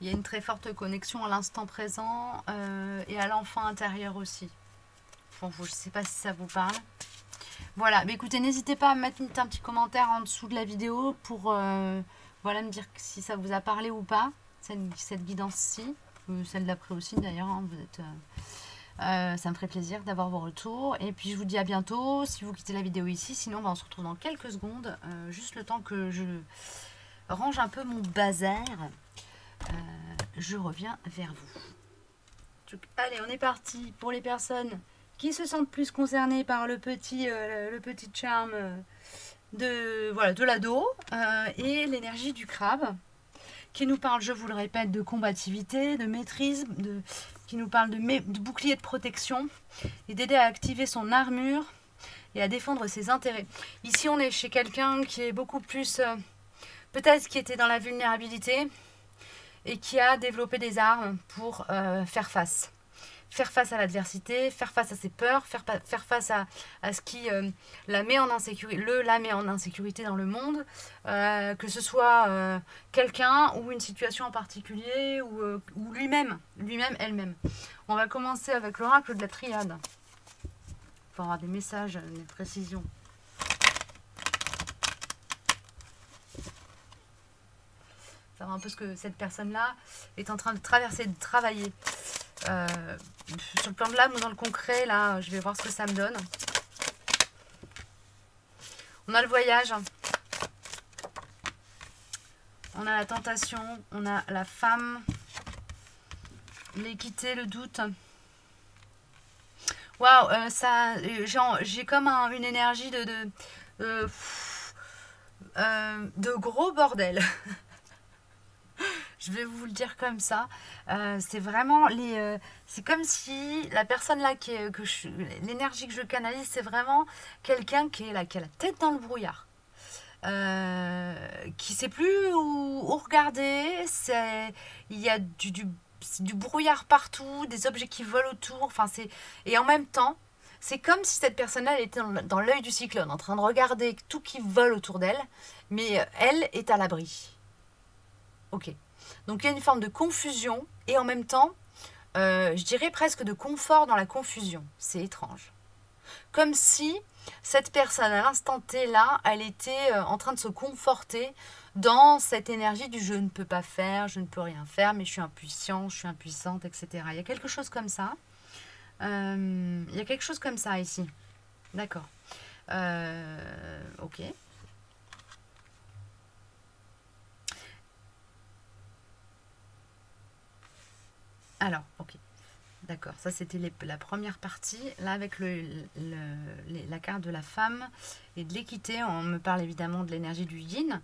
Il y a une très forte connexion à l'instant présent et à l'enfant intérieur aussi. Bon, je ne sais pas si ça vous parle. Voilà, mais écoutez, n'hésitez pas à mettre un petit commentaire en dessous de la vidéo pour voilà, me dire si ça vous a parlé ou pas, cette guidance-ci. Celle d'après aussi d'ailleurs, hein, vous êtes... ça me ferait plaisir d'avoir vos retours. Et puis je vous dis à bientôt si vous quittez la vidéo ici. Sinon on se retrouve dans quelques secondes. Juste le temps que je range un peu mon bazar. Je reviens vers vous. Donc, allez, on est parti pour les personnes qui se sentent plus concernées par le petit charme de l'ado et l'énergie du crabe qui nous parle, je vous le répète, de combativité, de maîtrise, qui nous parle de bouclier de protection et d'aider à activer son armure et à défendre ses intérêts. Ici, on est chez quelqu'un qui est beaucoup plus, peut-être qui était dans la vulnérabilité et qui a développé des armes pour faire face. Faire face à l'adversité, faire face à ses peurs, faire face à ce qui la met en insécurité dans le monde, que ce soit quelqu'un ou une situation en particulier ou lui-même, elle-même. On va commencer avec l'oracle de la triade pour avoir des messages, des précisions. Savoir un peu ce que cette personne-là est en train de traverser, de travailler. Sur le plan de l'âme ou dans le concret, là, je vais voir ce que ça me donne. On a le voyage. On a la tentation. On a la femme. L'équité, le doute. Waouh, ça, j'ai comme une énergie de gros bordel. Je vais vous le dire comme ça. C'est vraiment c'est comme si la personne là l'énergie que je canalise, c'est vraiment quelqu'un qui a la tête dans le brouillard, qui sait plus où regarder. Il y a du brouillard partout, des objets qui volent autour. Enfin, et en même temps, c'est comme si cette personne-là elle était dans l'œil du cyclone, en train de regarder tout qui vole autour d'elle, mais elle est à l'abri. Ok. Donc il y a une forme de confusion et en même temps, je dirais presque de confort dans la confusion. C'est étrange. Comme si cette personne, à l'instant T là, elle était en train de se conforter dans cette énergie du je ne peux pas faire, je ne peux rien faire, mais je suis impuissant, je suis impuissante, etc. Il y a quelque chose comme ça. Il y a quelque chose comme ça ici. D'accord. Ok. Alors, ok. D'accord, ça c'était la première partie. Là, avec la carte de la femme et de l'équité, on me parle évidemment de l'énergie du yin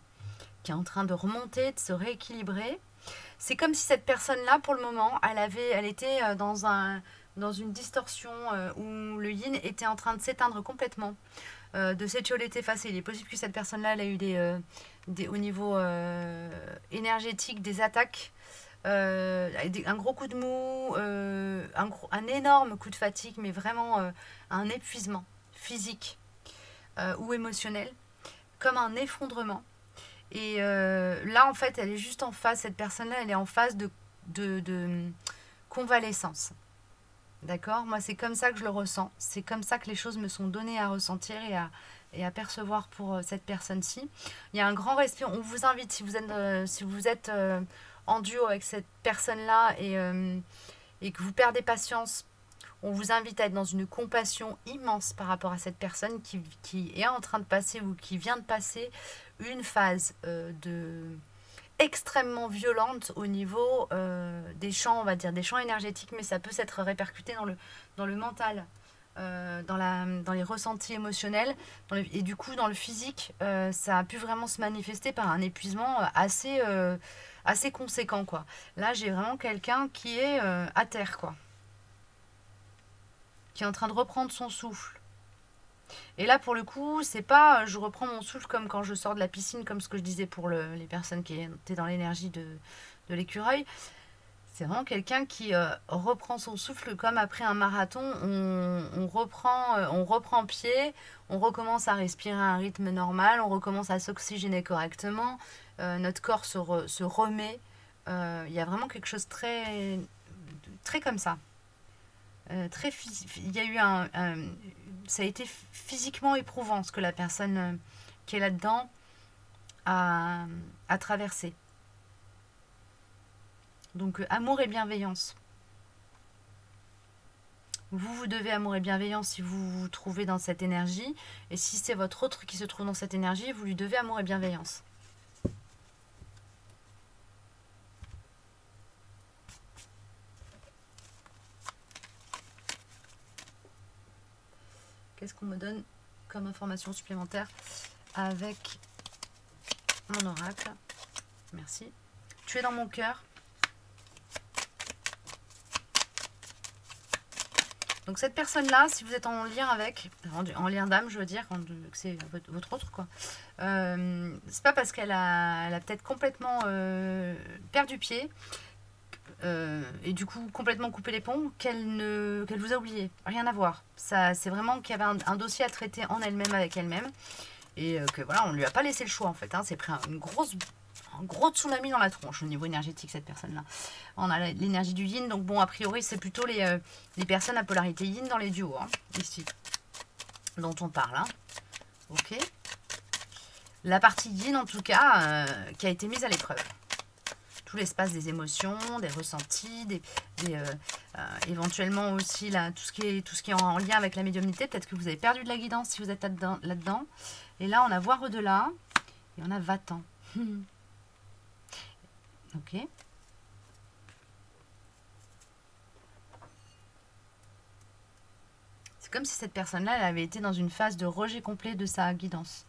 qui est en train de remonter, de se rééquilibrer. C'est comme si cette personne-là, pour le moment, elle était dans une distorsion où le yin était en train de s'éteindre complètement, de s'étioler, effacé. Il est possible que cette personne-là, elle a eu au niveau énergétique des attaques. Un gros coup de mou, un énorme coup de fatigue, mais vraiment un épuisement physique ou émotionnel, comme un effondrement. Et là, en fait, elle est juste en phase, cette personne-là, elle est en phase de convalescence. D'accord? Moi, c'est comme ça que je le ressens. C'est comme ça que les choses me sont données à ressentir et à percevoir pour cette personne-ci. Il y a un grand respect. On vous invite, si vous êtes en duo avec cette personne-là et que vous perdez patience, on vous invite à être dans une compassion immense par rapport à cette personne qui est en train de passer ou qui vient de passer une phase extrêmement violente au niveau des champs, on va dire, des champs énergétiques, mais ça peut s'être répercuté dans le mental, dans les ressentis émotionnels, et du coup dans le physique, ça a pu vraiment se manifester par un épuisement assez conséquent, quoi. Là, j'ai vraiment quelqu'un qui est à terre, quoi, qui est en train de reprendre son souffle. Et là, pour le coup, c'est pas je reprends mon souffle comme quand je sors de la piscine, comme ce que je disais pour les personnes qui étaient dans l'énergie de l'écureuil. C'est vraiment quelqu'un qui reprend son souffle comme après un marathon. On reprend pied, on recommence à respirer à un rythme normal, on recommence à s'oxygéner correctement, notre corps se remet. Il y a vraiment quelque chose très, très comme ça. Il y a eu ça a été physiquement éprouvant ce que la personne qui est là-dedans a traversé. Donc amour et bienveillance. Vous devez amour et bienveillance si vous vous trouvez dans cette énergie. Et si c'est votre autre qui se trouve dans cette énergie, vous lui devez amour et bienveillance. Qu'est-ce qu'on me donne comme information supplémentaire avec mon oracle? Merci. Tu es dans mon cœur. Donc cette personne-là, si vous êtes en lien avec, en lien d'âme, je veux dire, que c'est votre autre, quoi. C'est pas parce qu'elle a peut-être complètement perdu pied et du coup complètement coupé les ponts qu'elle vous a oublié. Rien à voir. C'est vraiment qu'il y avait un dossier à traiter en elle-même avec elle-même et que voilà, on ne lui a pas laissé le choix en fait. Hein. C'est pris un gros tsunami dans la tronche au niveau énergétique, cette personne-là. On a l'énergie du yin, donc bon, a priori, c'est plutôt les personnes à polarité yin dans les duos, hein, ici, dont on parle. Hein. Ok. La partie yin, en tout cas, qui a été mise à l'épreuve. tout l'espace des émotions, des ressentis, éventuellement aussi là, tout ce qui est en lien avec la médiumnité. Peut-être que vous avez perdu de la guidance si vous êtes là-dedans. Et là, on a voir au-delà et on a va-t'en. Ok. C'est comme si cette personne-là, elle avait été dans une phase de rejet complet de sa guidance.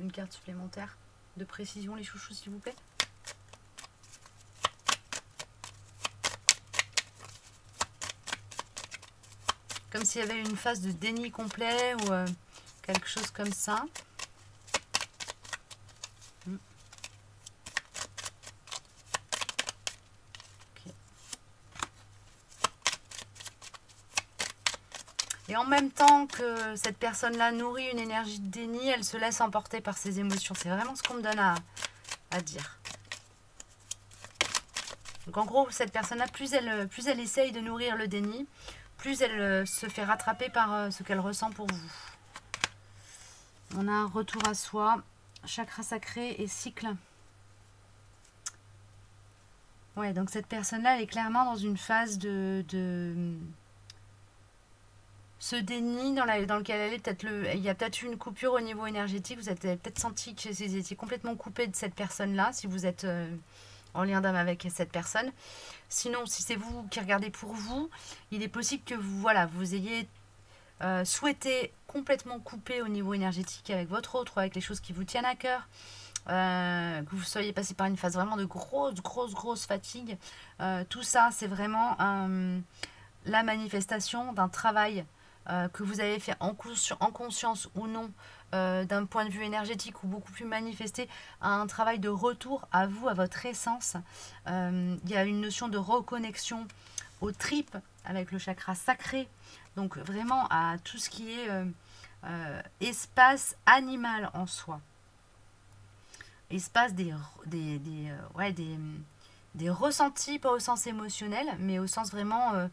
Une carte supplémentaire de précision, les chouchous, s'il vous plaît. Comme s'il y avait une phase de déni complet ou quelque chose comme ça. Et en même temps que cette personne-là nourrit une énergie de déni, elle se laisse emporter par ses émotions. C'est vraiment ce qu'on me donne à dire. Donc en gros, cette personne-là, plus elle essaye de nourrir le déni, plus elle se fait rattraper par ce qu'elle ressent pour vous. On a un retour à soi, chakra sacré et cycle. Ouais, donc cette personne-là, elle est clairement dans une phase de ce déni dans lequel elle est, peut-être il y a peut-être eu une coupure au niveau énergétique. Vous avez peut-être senti que vous étiez complètement coupé de cette personne-là, si vous êtes en lien d'âme avec cette personne. Sinon, si c'est vous qui regardez pour vous, il est possible que vous ayez souhaité complètement couper au niveau énergétique avec votre autre, ou avec les choses qui vous tiennent à cœur. Que vous soyez passé par une phase vraiment de grosse fatigue. Tout ça, c'est vraiment la manifestation d'un travail que vous avez fait en conscience ou non, d'un point de vue énergétique ou beaucoup plus manifesté, un travail de retour à vous, à votre essence. Il y a une notion de reconnexion aux tripes avec le chakra sacré, donc vraiment à tout ce qui est espace animal en soi. Espace des ressentis, pas au sens émotionnel, mais au sens vraiment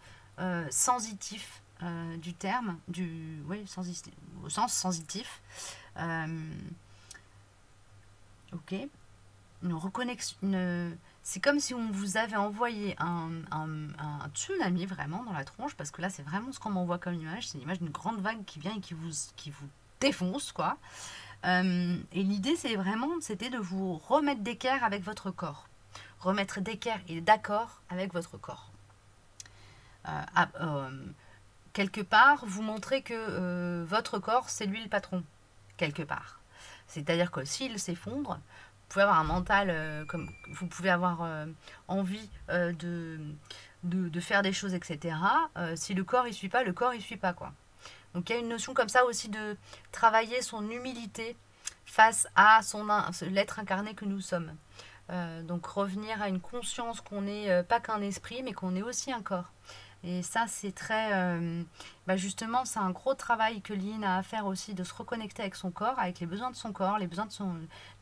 sensitif du terme, au sens sensitif. Ok. Une reconnexion. C'est comme si on vous avait envoyé un tsunami vraiment dans la tronche, parce que là c'est vraiment ce qu'on m'envoie comme image. C'est l'image d'une grande vague qui vient et qui vous défonce, quoi. Et l'idée c'était de vous remettre d'équerre avec votre corps. Remettre d'équerre et d'accord avec votre corps. Quelque part, vous montrez que votre corps, c'est lui le patron. Quelque part. C'est-à-dire que s'il s'effondre, vous pouvez avoir un mental, comme vous pouvez avoir envie de faire des choses, etc. Si le corps, il suit pas, le corps, il suit pas, quoi. Donc il y a une notion comme ça aussi de travailler son humilité face à l'être incarné que nous sommes. Donc revenir à une conscience qu'on n'est pas qu'un esprit, mais qu'on est aussi un corps. Et ça, c'est très... justement, c'est un gros travail que Lynn a à faire aussi, de se reconnecter avec son corps, avec les besoins de son corps, les besoins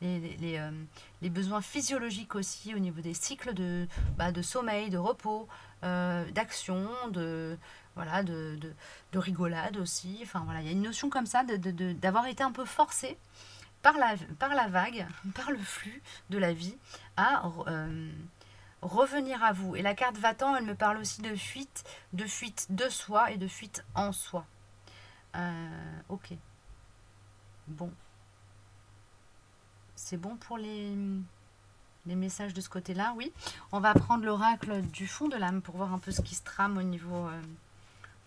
les besoins physiologiques aussi, au niveau des cycles de sommeil, de repos, d'action, de rigolade aussi. Enfin voilà, il y a une notion comme ça d'avoir été un peu forcé par la vague, par le flux de la vie, à revenir à vous. Et la carte Va-t'en, elle me parle aussi de fuite de soi et de fuite en soi. Ok. Bon. C'est bon pour les messages de ce côté-là, oui. On va prendre l'oracle du fond de l'âme pour voir un peu ce qui se trame au niveau,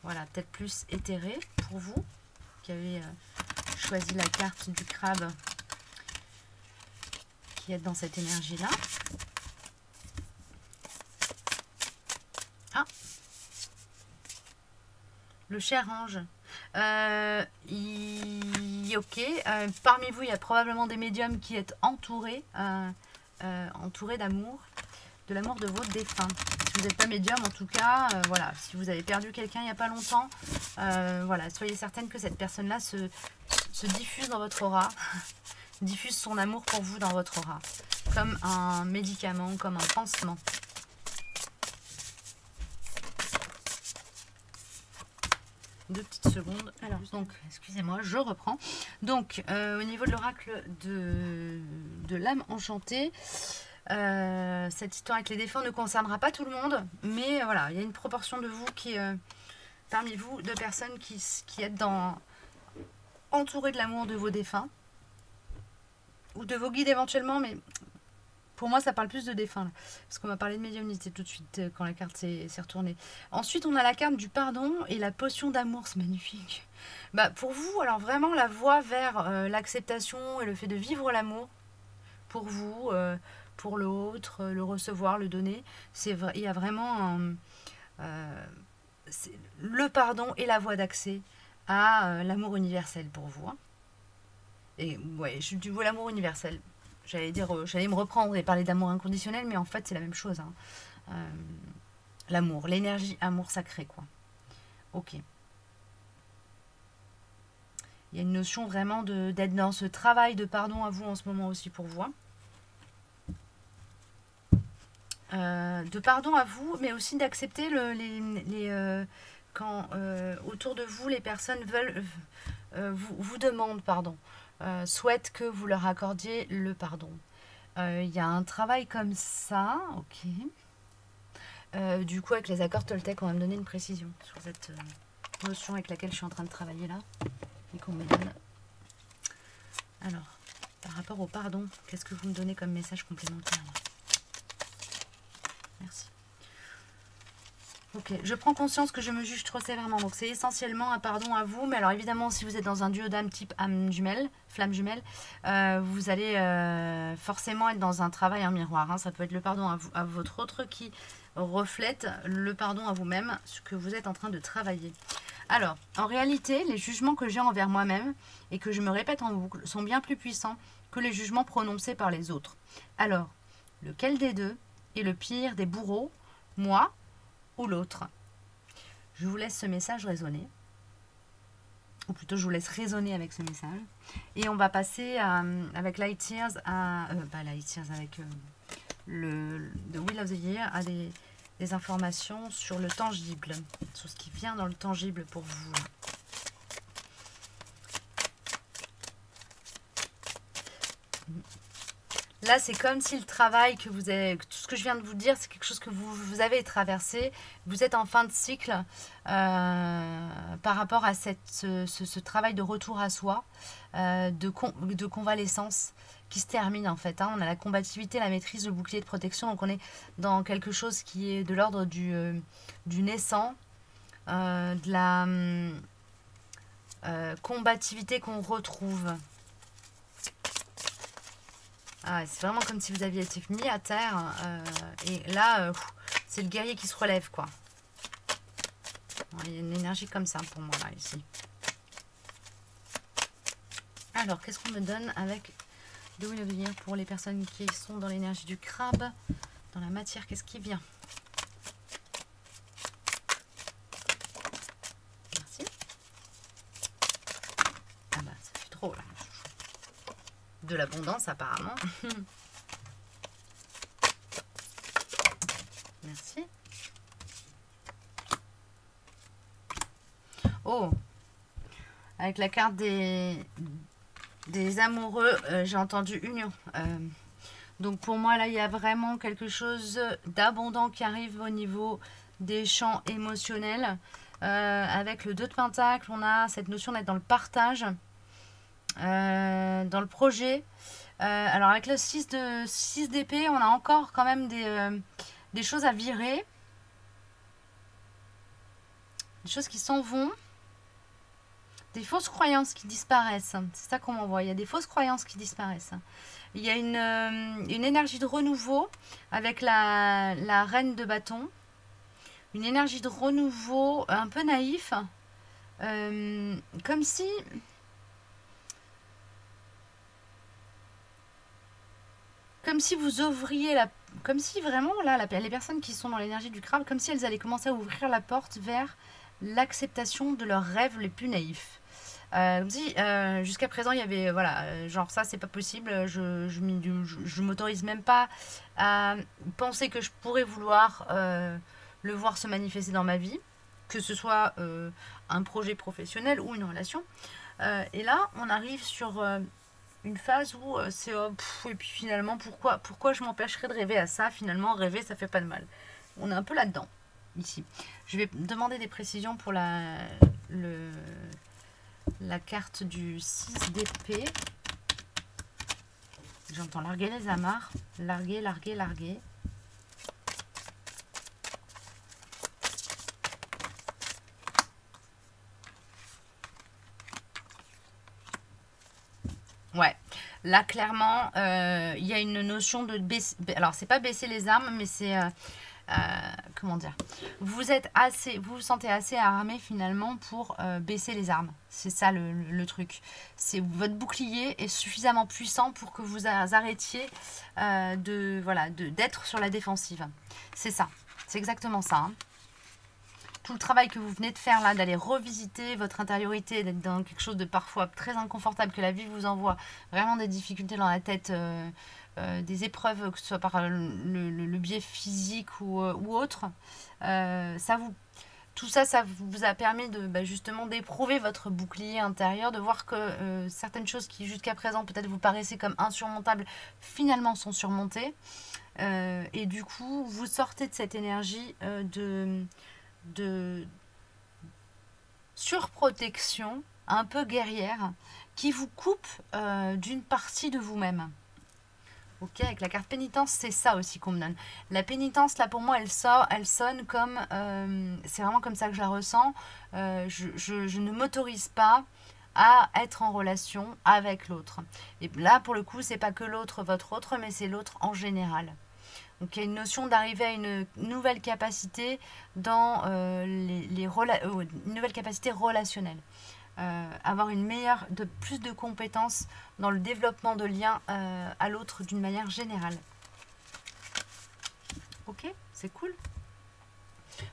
voilà, peut-être plus éthéré pour vous, qui avez choisi la carte du crabe, qui est dans cette énergie-là. Ah, le cher ange. Ok. Parmi vous, il y a probablement des médiums qui êtes entourés d'amour, de l'amour de votre défunt. Si vous n'êtes pas médium, en tout cas, voilà. Si vous avez perdu quelqu'un il n'y a pas longtemps, voilà, soyez certaine que cette personne-là se diffuse dans votre aura, diffuse son amour pour vous dans votre aura, comme un médicament, comme un pansement. 2 petites secondes. Alors, donc, excusez-moi, je reprends. Donc, au niveau de l'oracle de l'âme enchantée, cette histoire avec les défunts ne concernera pas tout le monde, mais voilà, il y a une proportion de vous qui, parmi vous, de personnes qui êtes entourées de l'amour de vos défunts, ou de vos guides éventuellement, mais pour moi, ça parle plus de défunts, là, parce qu'on m'a parlé de médiumnité tout de suite quand la carte s'est retournée. Ensuite, on a la carte du pardon et la potion d'amour, c'est magnifique. Bah, pour vous, alors vraiment, la voie vers l'acceptation et le fait de vivre l'amour, pour vous, pour l'autre, le recevoir, le donner, il y a vraiment le pardon et la voie d'accès à l'amour universel pour vous. Hein. Et ouais, je dis l'amour universel. J'allais me reprendre et parler d'amour inconditionnel, mais en fait, c'est la même chose. Hein. L'amour, l'énergie, amour sacré, quoi. Ok. Il y a une notion vraiment d'être dans ce travail de pardon à vous en ce moment aussi pour vous. Hein. De pardon à vous, mais aussi d'accepter quand autour de vous, les personnes veulent vous demandent pardon. Souhaitent que vous leur accordiez le pardon. Il y a un travail comme ça, ok. Du coup, avec les accords Toltec, on va me donner une précision sur cette notion avec laquelle je suis en train de travailler là, et qu'on me donne. Alors, par rapport au pardon, qu'est-ce que vous me donnez comme message complémentaire là? Merci. Ok, je prends conscience que je me juge trop sévèrement. Donc c'est essentiellement un pardon à vous. Mais alors évidemment, si vous êtes dans un duo d'âme type âme jumelle, flamme jumelle, vous allez forcément être dans un travail en miroir. Hein. Ça peut être le pardon à votre autre qui reflète le pardon à vous-même, ce que vous êtes en train de travailler. Alors, en réalité, les jugements que j'ai envers moi-même et que je me répète en boucle sont bien plus puissants que les jugements prononcés par les autres. Alors, lequel des deux est le pire des bourreaux, moi ou l'autre? Je vous laisse ce message résonner, ou plutôt je vous laisse raisonner avec ce message, et on va passer avec Light Years avec The Wheel of the Year à des informations sur le tangible, sur ce qui vient dans le tangible pour vous. Là, c'est comme si le travail que vous avez, tout ce que je viens de vous dire, c'est quelque chose que vous avez traversé. Vous êtes en fin de cycle par rapport à ce travail de retour à soi, de convalescence qui se termine en fait. Hein. On a la combativité, la maîtrise, le bouclier de protection. Donc on est dans quelque chose qui est de l'ordre du naissant, de la combativité qu'on retrouve. Ah, c'est vraiment comme si vous aviez été mis à terre. Et là, c'est le guerrier qui se relève, quoi. Il y a une énergie comme ça pour moi, là, ici. Alors, qu'est-ce qu'on me donne avec The Wheel of the Year pour les personnes qui sont dans l'énergie du crabe? Dans la matière, qu'est-ce qui vient? Merci. Ah bah, ça fait trop, là. De l'abondance apparemment. Merci. Oh, avec la carte des amoureux, j'ai entendu union. Donc pour moi là, il y a vraiment quelque chose d'abondant qui arrive au niveau des champs émotionnels. Avec le 2 de Pentacle, on a cette notion d'être dans le partage. Dans le projet. Alors avec le 6 d'épée, on a encore quand même des choses à virer. Des choses qui s'en vont. Des fausses croyances qui disparaissent. C'est ça qu'on m'envoie. Il y a des fausses croyances qui disparaissent. Il y a une énergie de renouveau avec la reine de bâton. Une énergie de renouveau un peu naïf. Comme si... Comme si vous ouvriez comme si vraiment, là, les personnes qui sont dans l'énergie du crabe, comme si elles allaient commencer à ouvrir la porte vers l'acceptation de leurs rêves les plus naïfs. Comme si, jusqu'à présent, il y avait, voilà, genre ça, c'est pas possible, je m'autorise même pas à penser que je pourrais vouloir le voir se manifester dans ma vie, que ce soit un projet professionnel ou une relation. Et là, on arrive sur une phase où c'est et puis finalement, pourquoi je m'empêcherais de rêver à ça? Finalement, rêver, ça fait pas de mal. On est un peu là-dedans, ici. Je vais demander des précisions pour la carte du 6 d'épée. J'entends larguer les amarres. Larguer, larguer, larguer. Ouais, là clairement, il y a une notion de baisser. Alors, c'est pas baisser les armes, mais c'est. Comment dire? Vous vous sentez assez armé finalement pour baisser les armes. C'est ça le truc. C'est votre bouclier est suffisamment puissant pour que vous arrêtiez d'être sur la défensive. C'est ça. C'est exactement ça. Hein. Tout le travail que vous venez de faire là, d'aller revisiter votre intériorité, d'être dans quelque chose de parfois très inconfortable, que la vie vous envoie, vraiment des difficultés dans la tête, des épreuves, que ce soit par le biais physique ou autre, tout ça, ça vous a permis de justement d'éprouver votre bouclier intérieur, de voir que certaines choses qui jusqu'à présent peut-être vous paraissaient comme insurmontables, finalement sont surmontées. Et du coup, vous sortez de cette énergie de surprotection un peu guerrière qui vous coupe d'une partie de vous-même. Ok, avec la carte pénitence, c'est ça aussi qu'on me donne. La pénitence, là, pour moi, elle sonne comme... c'est vraiment comme ça que je la ressens. Je ne m'autorise pas à être en relation avec l'autre. Et là, pour le coup, c'est pas que l'autre, votre autre, mais c'est l'autre en général. Donc il y a une notion d'arriver à une nouvelle capacité dans une nouvelle capacité relationnelle. Avoir plus de compétences dans le développement de liens à l'autre d'une manière générale. Ok, c'est cool.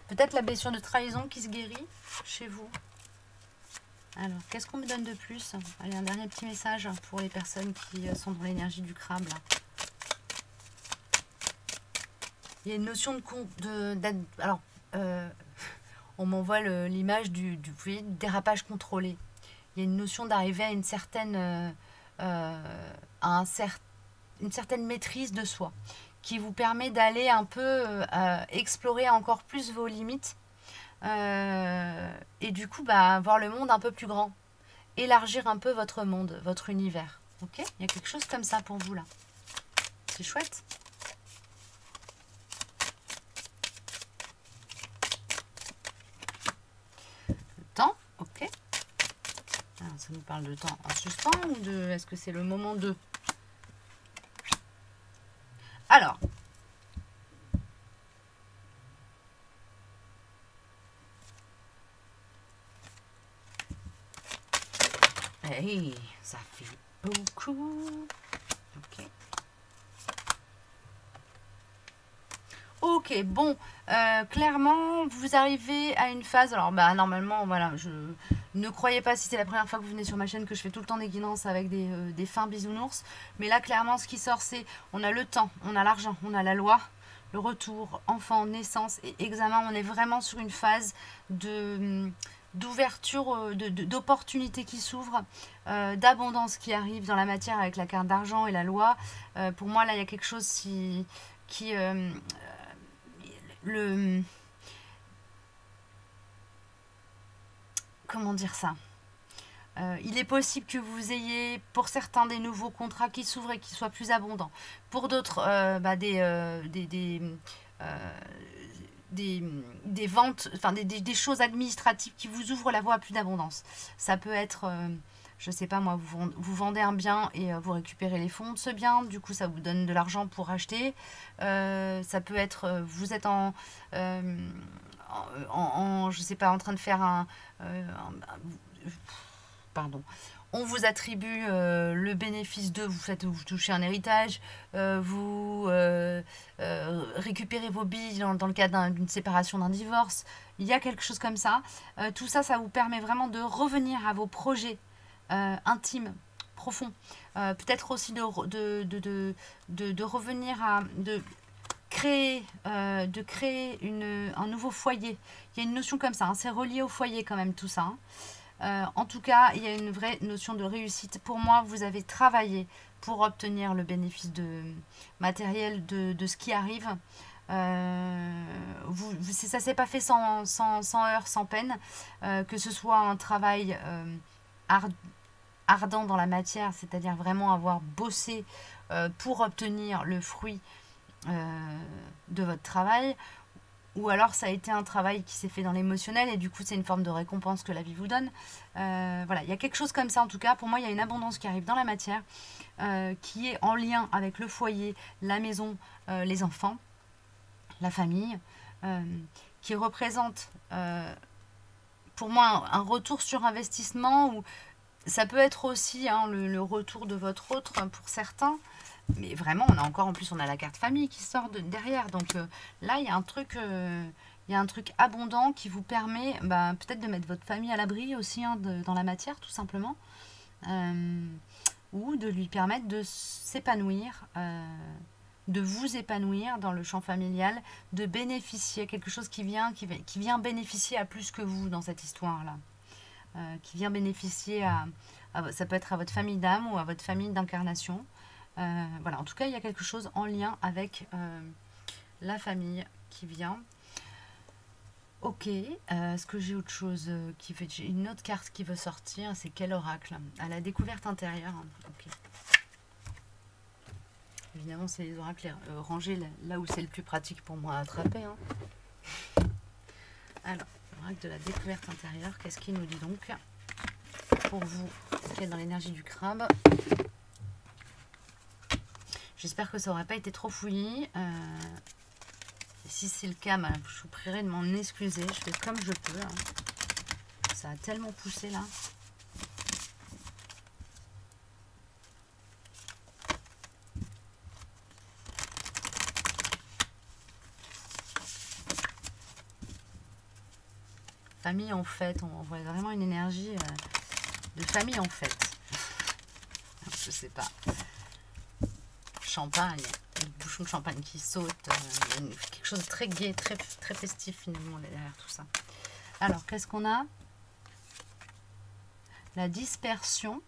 Peut-être la blessure de trahison qui se guérit chez vous. Alors, qu'est-ce qu'on me donne de plus? Allez, un dernier petit message pour les personnes qui sont dans l'énergie du crabe, là. Il y a une notion alors, on m'envoie l'image du dérapage contrôlé. Il y a une notion d'arriver à une certaine maîtrise de soi, qui vous permet d'aller un peu explorer encore plus vos limites et du coup voir le monde un peu plus grand, élargir un peu votre monde, votre univers. Ok, il y a quelque chose comme ça pour vous là. C'est chouette. Ok. Alors, ça nous parle de temps en suspens ou de... Est-ce que c'est le moment de... Alors. Hey, ça fait beaucoup. Ok. Ok, bon, clairement, vous arrivez à une phase, alors normalement, voilà, je ne croyez pas si c'est la première fois que vous venez sur ma chaîne que je fais tout le temps des guidances avec des fins bisounours, mais là, clairement, ce qui sort, c'est, on a le temps, on a l'argent, on a la loi, le retour, enfant, naissance et examen, on est vraiment sur une phase d'ouverture, d'opportunités qui s'ouvrent, d'abondance qui arrive dans la matière avec la carte d'argent et la loi. Pour moi, là, il y a quelque chose qui comment dire ça, il est possible que vous ayez pour certains des nouveaux contrats qui s'ouvrent et qui soient plus abondants, pour d'autres des ventes, enfin des choses administratives qui vous ouvrent la voie à plus d'abondance. Ça peut être je sais pas moi, vous vendez un bien et vous récupérez les fonds de ce bien, du coup ça vous donne de l'argent pour acheter. Ça peut être, vous êtes je sais pas, en train de faire pardon. On vous attribue le bénéfice vous touchez un héritage, vous récupérez vos billes dans le cadre d'une séparation, d'un divorce. Il y a quelque chose comme ça. Tout ça, ça vous permet vraiment de revenir à vos projets intime, profond. Peut-être aussi de revenir à... créer un nouveau foyer. Il y a une notion comme ça, hein, c'est relié au foyer quand même tout ça. Hein. En tout cas, il y a une vraie notion de réussite. Pour moi, vous avez travaillé pour obtenir le bénéfice matériel de ce qui arrive. Ça s'est pas fait sans heurts, sans peine. Que ce soit un travail ardent dans la matière, c'est-à-dire vraiment avoir bossé pour obtenir le fruit de votre travail, ou alors ça a été un travail qui s'est fait dans l'émotionnel et du coup c'est une forme de récompense que la vie vous donne. Voilà, il y a quelque chose comme ça en tout cas. Pour moi, il y a une abondance qui arrive dans la matière, qui est en lien avec le foyer, la maison, les enfants, la famille, qui représente pour moi un retour sur investissement, ou ça peut être aussi hein, le retour de votre autre pour certains. Mais vraiment, en plus, on a la carte famille qui sort derrière. Donc là, il y a un truc abondant qui vous permet peut-être de mettre votre famille à l'abri aussi hein, dans la matière, tout simplement. Ou de lui permettre de s'épanouir, de vous épanouir dans le champ familial, de bénéficier, quelque chose qui vient bénéficier à plus que vous dans cette histoire-là. Qui vient bénéficier ça peut être à votre famille d'âme ou à votre famille d'incarnation. Voilà, en tout cas, il y a quelque chose en lien avec la famille qui vient. Ok, est-ce que j'ai autre chose qui fait... J'ai une autre carte qui veut sortir, c'est quel oracle? À la découverte intérieure. Ok. Évidemment, c'est les oracles rangés là où c'est le plus pratique pour moi à attraper. Hein. Alors, oracle de la découverte intérieure, qu'est-ce qu'il nous dit donc pour vous, qui est dans l'énergie du crabe? J'espère que ça n'aura pas été trop fouillis. Si c'est le cas, je vous prierai de m'en excuser. Je fais comme je peux. Hein. Ça a tellement poussé là. Famille en fête. On voit vraiment une énergie de famille en fête. Je sais pas. Champagne, le bouchon de champagne qui saute, quelque chose de très gai, très, très festif finalement derrière tout ça. Alors, qu'est-ce qu'on a? La dispersion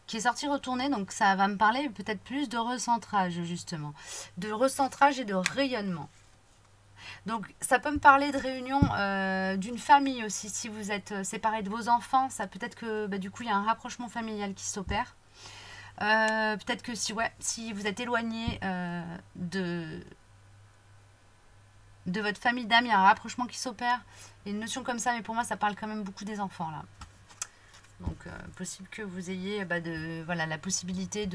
qui est sortie retourner, donc ça va me parler peut-être plus de recentrage justement, de recentrage et de rayonnement. Donc ça peut me parler de réunion d'une famille aussi, si vous êtes séparés de vos enfants, ça peut-être que du coup il y a un rapprochement familial qui s'opère. Peut-être que si vous êtes éloigné de votre famille d'âme, il y a un rapprochement qui s'opère. Il y a une notion comme ça, mais pour moi, ça parle quand même beaucoup des enfants, là. Donc, possible que vous ayez la possibilité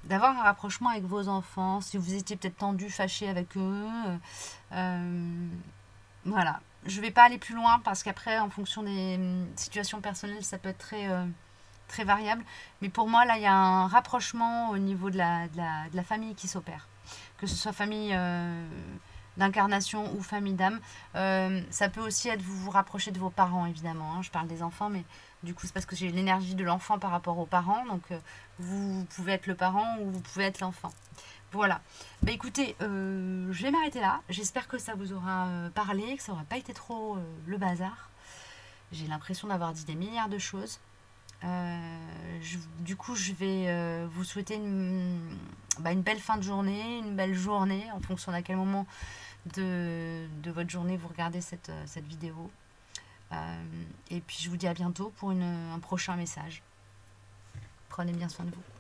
d'avoir un rapprochement avec vos enfants, si vous étiez peut-être tendu, fâché avec eux. Voilà. Je ne vais pas aller plus loin, parce qu'après, en fonction des situations personnelles, ça peut être très variable, mais pour moi là il y a un rapprochement au niveau de la famille qui s'opère, que ce soit famille d'incarnation ou famille d'âme. Ça peut aussi être vous rapprocher de vos parents évidemment, hein. Je parle des enfants, mais du coup c'est parce que j'ai l'énergie de l'enfant par rapport aux parents, donc vous pouvez être le parent ou vous pouvez être l'enfant. Voilà, écoutez, je vais m'arrêter là. J'espère que ça vous aura parlé, que ça n'aura pas été trop le bazar. J'ai l'impression d'avoir dit des milliards de choses. Du coup, je vais vous souhaiter une belle fin de journée, une belle journée, en fonction d'à quel moment de votre journée vous regardez cette vidéo. Et puis, je vous dis à bientôt pour un prochain message. Prenez bien soin de vous.